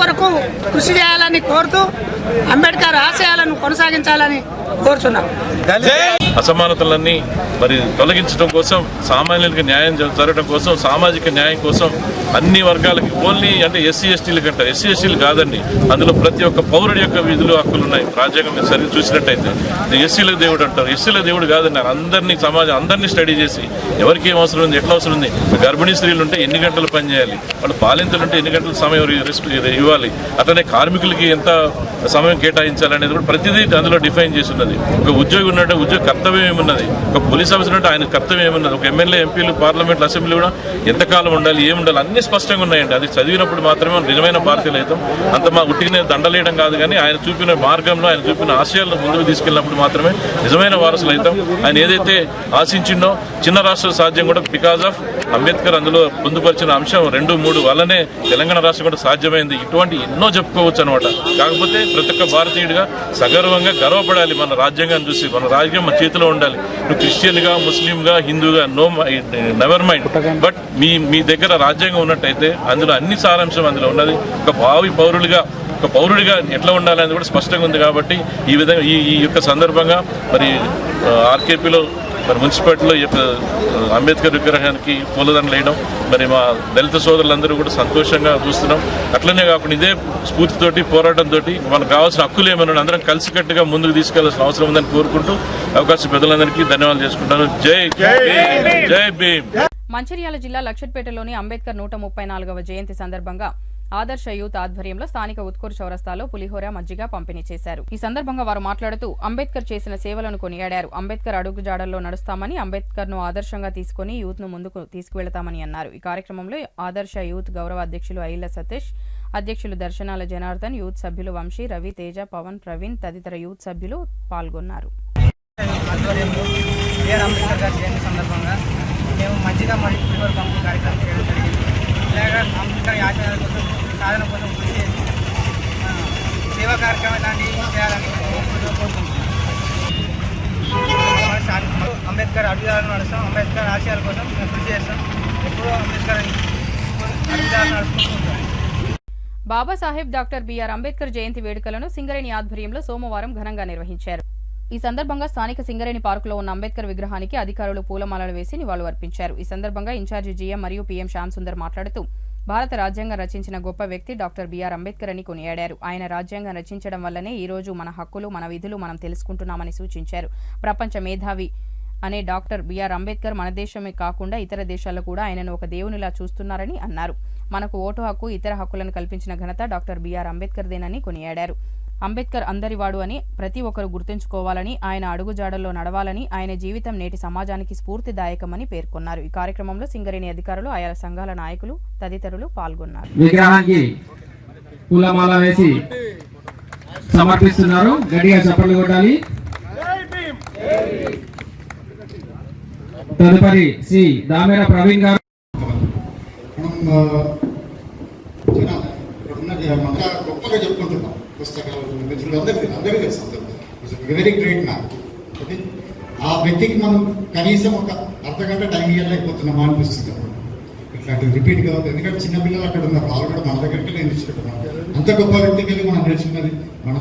కొరకు కృషి చేయాలని కోరుతూ అంబేద్కర్ ఆశయాలను కొనసాగించాలని కోరుచున్నాం. అసమానతలన్నీ మరి తొలగించడం కోసం, సామాన్యులకి న్యాయం జరగడం కోసం, సామాజిక న్యాయం కోసం అన్ని వర్గాలకి, ఓన్లీ అంటే ఎస్సీ ఎస్టీలు కంటారు, ఎస్సీ ఎస్టీలు కాదండి, అందులో ప్రతి ఒక్క పౌరుడి యొక్క విధులు హక్కులు ఉన్నాయి. రాజ్యాంగం మీరు సరిగ్గా చూసినట్టయితే ఎస్సీల దేవుడు అంటారు, ఎస్సీల దేవుడు కాదన్నారు. అందరినీ సమాజం అందరినీ స్టడీ చేసి ఎవరికి ఏం అవసరం ఉంది, ఎట్లా అవసరం ఉంది, గర్భిణీ స్త్రీలు ఉంటే ఎన్ని గంటలు పనిచేయాలి, వాళ్ళు బాలింతలు ఉంటే ఎన్ని గంటల సమయం ఇవ్వాలి, అట్లనే కార్మికులకి ఎంత సమయం కేటాయించాలనేది కూడా ప్రతిదీ అందులో డిఫైన్ చేసి ఉన్నది. ఒక ఉద్యోగి ఉన్నట్టు ఉద్యోగ కర్తవ్యం ఏమున్నది, ఒక పోలీస్ ఆఫీసర్ ఉంటే ఆయన కర్తవ్యం ఏమున్నది, ఒక ఎమ్మెల్యే ఎంపీలు పార్లమెంట్ అసెంబ్లీ కూడా ఎంతకాలం ఉండాలి, ఏముండాలి అన్నీ స్పష్టంగా ఉన్నాయండి. అది చదివినప్పుడు మాత్రమే నిజమైన భారతీయులు అవుతాం. అంత మా ఉట్టినే దండలేయడం కాదు, కానీ ఆయన చూపిన మార్గంలో, ఆయన చూపిన ఆశయాలను ముందుకు తీసుకెళ్ళినప్పుడు మాత్రమే నిజమైన వారసులు అవుతాం. ఆయన ఏదైతే ఆశించిండో చిన్న రాష్ట్ర సాధ్యం కూడా బికాజ్ ఆఫ్ అంబేద్కర్ అందులో పొందుపరిచిన అంశం 2, 3 వల్లనే తెలంగాణ రాష్ట్రం కూడా సాధ్యమైంది. ఇటువంటి ఎన్నో చెప్పుకోవచ్చు అనమాట. కాకపోతే ప్రతి ఒక్క భారతీయుడిగా సగర్వంగా గర్వపడాలి మన రాజ్యాంగాన్ని చూసి. మన రాజ్యాంగం మన చేతిలో ఉండాలి. నువ్వు క్రిస్టియన్గా, ముస్లింగా, హిందూగా నెవర్ మైండ్, బట్ మీ దగ్గర రాజ్యాంగం ఉన్నట్టయితే అందులో అన్ని సారాంశం అందులో ఉన్నది. ఒక భావి పౌరుడిగా ఎట్లా ఉండాలనేది కూడా స్పష్టంగా ఉంది. కాబట్టి ఈ విధంగా ఈ యొక్క సందర్భంగా మరి ఆర్కేపీలో మరి మున్సిపాలిటీలో ఈ యొక్క అంబేద్కర్ విగ్రహానికి పూలదండలు వేయడం మరి మా దళిత సోదరులందరూ కూడా సంతోషంగా చూస్తున్నాం. అట్లనే కాకుండా ఇదే స్ఫూర్తితోటి, పోరాటంతో మనకు కావాల్సిన హక్కులు ఏమైనా అందరం కలిసికట్టుగా ముందుకు తీసుకెళ్లాల్సిన అవసరం ఉందని కోరుకుంటూ అవకాశం పెద్దలందరికీ ధన్యవాదాలు చేసుకుంటాను. జై భీమ్. మంచిర్యాల జిల్లా లక్షట్పేటలోని అంబేద్కర్ 134వ జయంతి సందర్భంగా ఆదర్శ యూత్ ఆధ్వర్యంలో స్థానిక ఉత్కూరు చౌరస్తాలో పులిహోర, మజ్జిగ పంపిణీ చేశారు. ఈ సందర్భంగా వారు మాట్లాడుతూ అంబేద్కర్ చేసిన సేవలను కొనియాడారు. అంబేద్కర్ అడుగుజాడల్లో నడుస్తామని, అంబేద్కర్ ను ఆదర్శంగా తీసుకుని యూత్ ను ముందుకు తీసుకువెళతామని అన్నారు. ఈ కార్యక్రమంలో ఆదర్శ యూత్ గౌరవ అధ్యక్షులు ఐల సతీష్, అధ్యక్షులు దర్శనాల జనార్దన్, యూత్ సభ్యులు వంశీ, రవి, తేజ, పవన్, ప్రవీణ్ తదితర యూత్ సభ్యులు పాల్గొన్నారు. సాధన కోసం కృషి చేసి సేవా కార్యక్రమాన్ని చేయాలని కోరుకుంటున్నాం. అంబేద్కర్ అడుగుదారులు నడుస్తాం, అంబేద్కర్ ఆశయాల కోసం మేము కృషి చేస్తాం. ఎప్పుడూ అంబేద్కర్ అడుగుదారులు నడుచుకుంటూ ఉంటాం. బాబాసాహెబ్ డాక్టర్ బిఆర్ అంబేద్కర్ జయంతి వేడుకలను సింగరేణి ఆధ్వర్యంలో సోమవారం ఘనంగా నిర్వహించారు. ఈ సందర్భంగా స్థానిక సింగరేణి పార్కులో ఉన్న అంబేద్కర్ విగ్రహానికి అధికారులు పూలమాలలు వేసి నివాళులు అర్పించారు. ఈ సందర్భంగా ఇన్ఛార్జి జీఎం మరియు పీఎం శ్యామ్ సుందర్ మాట్లాడుతూ భారత రాజ్యాంగం రచించిన గొప్ప వ్యక్తి డాక్టర్ బిఆర్ అంబేద్కర్ అని కొనియాడారు. ఆయన రాజ్యాంగం రచించడం వల్లనే ఈ రోజు మన హక్కులు, మన విధులు మనం తెలుసుకుంటున్నామని సూచించారు. ప్రపంచ మేధావి అనే డాక్టర్ బిఆర్ అంబేద్కర్ మన దేశమే కాకుండా ఇతర దేశాల్లో కూడా ఆయనను ఒక దేవునిలా చూస్తున్నారని అన్నారు. మనకు ఓటు హక్కు, ఇతర హక్కులను కల్పించిన ఘనత డాక్టర్ బిఆర్ అంబేద్కర్దేనని కొనియాడారు. అంబేద్కర్ అందరివాడు అని ప్రతి ఒక్కరు గుర్తుంచుకోవాలని, ఆయన అడుగుజాడల్లో నడవాలని, ఆయన జీవితం నేటి సమాజానికి స్ఫూర్తిదాయకమని పేర్కొన్నారు. ఈ కార్యక్రమంలో సింగరేణి అధికారులు, ఆయా సంఘాల నాయకులు తదితరులు పాల్గొన్నారు. విగ్రహానికి పూలమాల వేసి సమర్పిస్తున్నారు. గట్టిగా చప్పట్లు కొట్టాలి. తదుపరి శ్రీ దామేర ప్రవీణ్ గారు. గొప్పగా చెప్పుకుంటున్నాం పుస్తకాలు, మిత్రులందరికీ తెలుసు. Very great man. ఆ వ్యక్తికి మనం కనీసం ఒక అర్ధగంట టైం ఇవ్వలేకపోతున్నామా అనిపిస్తుంది. ఇట్లాంటివి రిపీట్ కావద్దు. ఎందుకంటే చిన్నపిల్లలు అక్కడ ఉన్నారు, వాళ్ళు కూడా మన దగ్గరికి నేర్చుకుంటున్నాం. అంత గొప్ప వ్యక్తికి వెళ్ళి మనం నేర్చుకున్నది మన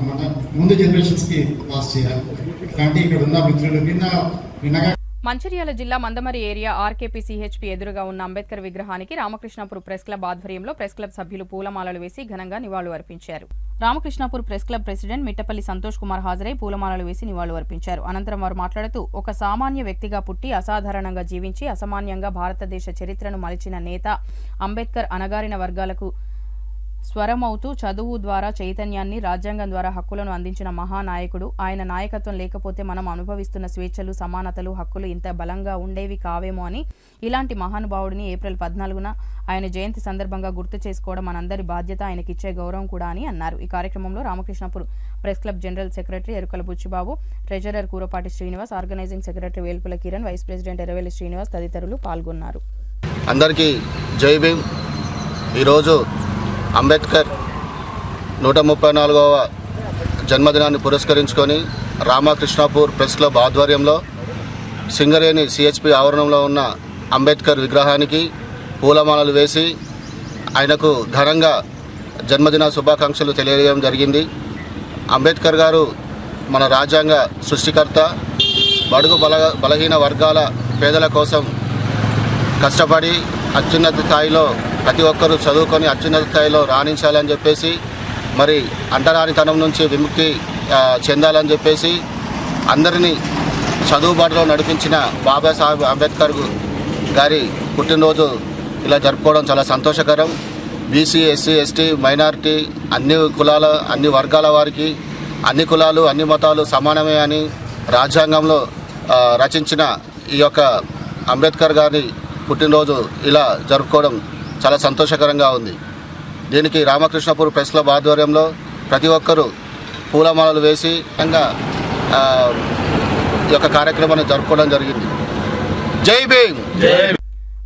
ముందు జనరేషన్స్కి పాస్ చేయాలి. ఇట్లాంటి ఇక్కడ ఉన్న మిత్రులు నిన్నగా మంచిర్యాల జిల్లా మందమరి ఏరియా ఆర్కేపీ సిహెచ్పి ఎదురుగా ఉన్న అంబేద్కర్ విగ్రహానికి రామకృష్ణాపూర్ ప్రెస్ క్లబ్ ఆధ్వర్యంలో ప్రెస్ క్లబ్ సభ్యులు పూలమాలలు వేసి ఘనంగా నివాళులు అర్పించారు. Ramakrishnapur press club president Mittapalli Santosh Kumar హాజరై పూలమాలలు వేసి నివాళులు అర్పించారు. అనంతరం వారు మాట్లాడుతూ ఒక సామాన్య వ్యక్తిగా పుట్టి అసాధారణంగా జీవించి అసామాన్యంగా భారతదేశ చరిత్రను మలిచిన నేత అంబేద్కర్ అణగారిన వర్గాలకు స్వరమవుతూ చదువు ద్వారా చైతన్యాన్ని, రాజ్యాంగం ద్వారా హక్కులను అందించిన మహానాయకుడు. ఆయన నాయకత్వం లేకపోతే మనం అనుభవిస్తున్న స్వేచ్ఛలు, సమానతలు, హక్కులు ఇంత బలంగా ఉండేవి కావేమో అని ఇలాంటి మహానుభావుడిని ఏప్రిల్ 14న ఆయన జయంతి సందర్భంగా గుర్తు చేసుకోవడం మనందరి బాధ్యత, ఆయనకిచ్చే గౌరవం కూడా అని అన్నారు. ఈ కార్యక్రమంలో Ramakrishnapur press club general secretary Erukala Buchibabu, treasurer Kurapati Srinivas, organising secretary Velpula Kiran, vice president Erravelli Srinivas తదితరులు పాల్గొన్నారు. అందరికీ జై భీమ్. ఈరోజు అంబేద్కర్ 134వ జన్మదినాన్ని పురస్కరించుకొని రామకృష్ణాపూర్ ప్రెస్ క్లబ్ ఆధ్వర్యంలో సింగరేణి సిహెచ్పి ఆవరణంలో ఉన్న అంబేద్కర్ విగ్రహానికి పూలమాలలు వేసి ఆయనకు ఘనంగా జన్మదిన శుభాకాంక్షలు తెలియజేయడం జరిగింది. అంబేద్కర్ గారు మన రాజ్యాంగ సృష్టికర్త. బడుగు బలహీన వర్గాల పేదల కోసం కష్టపడి అత్యున్నత స్థాయిలో ప్రతి ఒక్కరూ చదువుకొని అత్యున్నత స్థాయిలో రాణించాలని చెప్పేసి, మరి అంటరానితనం నుంచి విముక్తి చెందాలని చెప్పేసి అందరినీ చదువుబాటులో నడిపించిన బాబాసాహెబ్ అంబేద్కర్ గారి పుట్టినరోజు ఇలా జరుపుకోవడం చాలా సంతోషకరం. బీసీ, ఎస్సీ, ఎస్టీ, మైనారిటీ అన్ని కులాల, అన్ని వర్గాల వారికి అన్ని కులాలు, అన్ని మతాలు సమానమే అని రాజ్యాంగంలో రచించిన ఈ యొక్క అంబేద్కర్ గారి పుట్టినరోజు ఇలా జరుపుకోవడం చాలా సంతోషకరంగా ఉంది. దీనికి రామకృష్ణాపూర్ ప్రెస్ క్లబ్ ఆధ్వర్యంలో ప్రతి ఒక్కరూ పూలమాలలు వేసి ఈ యొక్క కార్యక్రమాన్ని జరుపుకోవడం జరిగింది. జై భీమ్.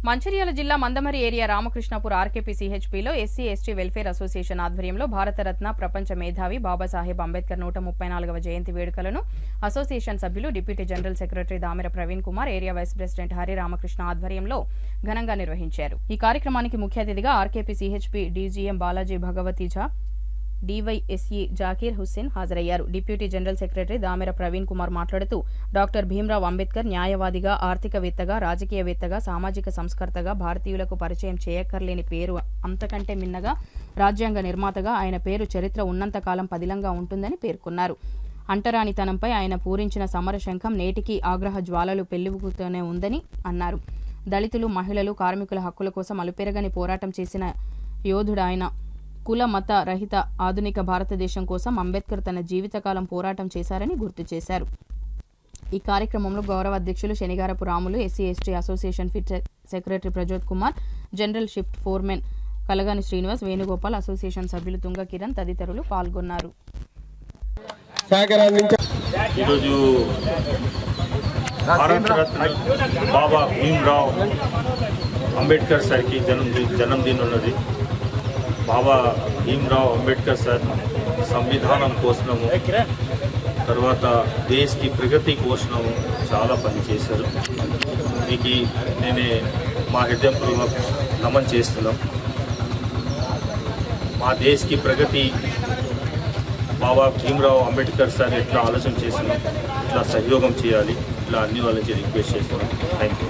మంచిర్యాల జిల్లా మందమరి ఏరియా రామకృష్ణాపూర్ ఆర్కేపీ సిహెచ్పిలో ఎస్సీ ఎస్టీ వెల్ఫేర్ అసోసియేషన్ ఆధ్వర్యంలో భారతరత్న, ప్రపంచ మేధావి బాబాసాహెబ్ అంబేద్కర్ 134వ జయంతి వేడుకలను అసోసియేషన్ సభ్యులు deputy general secretary Damera Praveen Kumar, area vice president Hari Ramakrishna ఆధ్వర్యంలో ఘనంగా నిర్వహించారు. ఈ కార్యక్రమానికి ముఖ్య అతిథిగా RKP CHP DGM Balaji Bhagavatija, DYSE Zakir Hussain హాజరయ్యారు. Deputy general secretary Damera Praveen Kumar మాట్లాడుతూ డాక్టర్ భీమ్రావ్ అంబేద్కర్ న్యాయవాదిగా, ఆర్థికవేత్తగా, రాజకీయవేత్తగా, సామాజిక సంస్కర్తగా, భారతీయులకు పరిచయం చేయక్కర్లేని పేరు, అంతకంటే మిన్నగా రాజ్యాంగ నిర్మాతగా ఆయన పేరు చరిత్ర ఉన్నంతకాలం పదిలంగా ఉంటుందని పేర్కొన్నారు. అంటరానితనంపై ఆయన పూరించిన సమర శంఖం నేటికి ఆగ్రహ జ్వాలలు పెళ్లివుతూనే ఉందని అన్నారు. దళితులు, మహిళలు, కార్మికుల హక్కుల కోసం అలుపెరగని పోరాటం చేసిన యోధుడు ఆయన. కుల మత రహిత ఆధునిక భారతదేశం కోసం అంబేద్కర్ తన జీవితకాలం పోరాటం చేశారని గుర్తు చేశారు. ఈ కార్యక్రమంలో గౌరవ అధ్యక్షులు Shanigarapu Ramulu, SC ST association pit secretary Prajoth Kumar, general shift foreman Kalagani Srinivas, Venugopal, association సభ్యులు తుంగ కిరణ్ తదితరులు పాల్గొన్నారు. ఈరోజు భారతరత్న బాబా భీమ్రావ్ అంబేద్కర్ సార్కి జన్మదినం ఉన్నది. బాబా భీమ్రావ్ అంబేద్కర్ సార్ సంవిధానం కోసము, తర్వాత దేశకి ప్రగతి కోసము చాలా పనిచేశారు. మీకు నేనే మా హృదయపూర్వక నమన్ చేస్తున్నాం. మా దేశకి ప్రగతి బాబా భీమ్రావ్ అంబేద్కర్ సార్ ఎట్లా ఆలోచన చేస్తున్నాం, ఇట్లా సహయోగం చేయాలి, ఇట్లా అన్ని వాళ్ళకి రిక్వెస్ట్ చేస్తున్నాం. Thank you.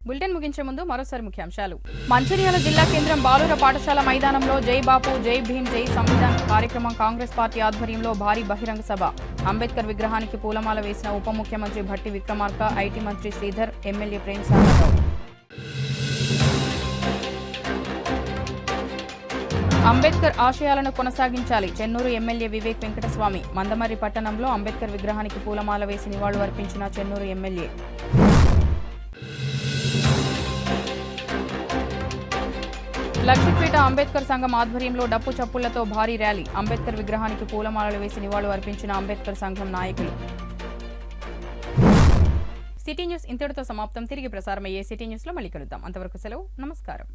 బులెటిన్ ముగించే ముందు మరోసారి ముఖ్యాంశాలు. మంచిర్యాల జిల్లా కేంద్రం బాలుర పాఠశాల మైదానంలో జై బాపు, జై భీమ్, జై సంవిధాన్ కార్యక్రమం కాంగ్రెస్ పార్టీ ఆధ్వర్యంలో భారీ బహిరంగ సభ. అంబేద్కర్ విగ్రహానికి పూలమాల వేసిన ఉప ముఖ్యమంత్రి భట్టి విక్రమార్క, ఐటీ మంత్రి శ్రీధర్, ఎమ్మెల్యే ప్రేమ్ సాగర్. అంబేద్కర్ ఆశయాలను కొనసాగించాలి, చెన్నూరు ఎమ్మెల్యే వివేక్ వెంకటస్వామి. మందమర్రి పట్టణంలో అంబేద్కర్ విగ్రహానికి పూలమాల వేసి నివాళులు అర్పించిన చెన్నూరు ఎమ్మెల్యే. లక్షపేట అంబేద్కర్ సంఘం ఆధ్వర్యంలో డప్పు చప్పుళ్లతో భారీ ర్యాలీ. అంబేద్కర్ విగ్రహానికి పూలమాలలు వేసి నివాళులు అర్పించిన అంబేద్కర్ సంఘం నాయకులు. సిటీ న్యూస్ ఇంతటితో సమాప్తం. తిరిగి ప్రసారమయ్యే సిటీ న్యూస్ లో మళ్ళీ కలుద్దాం. అంతవరకు సెలవు. నమస్కారం.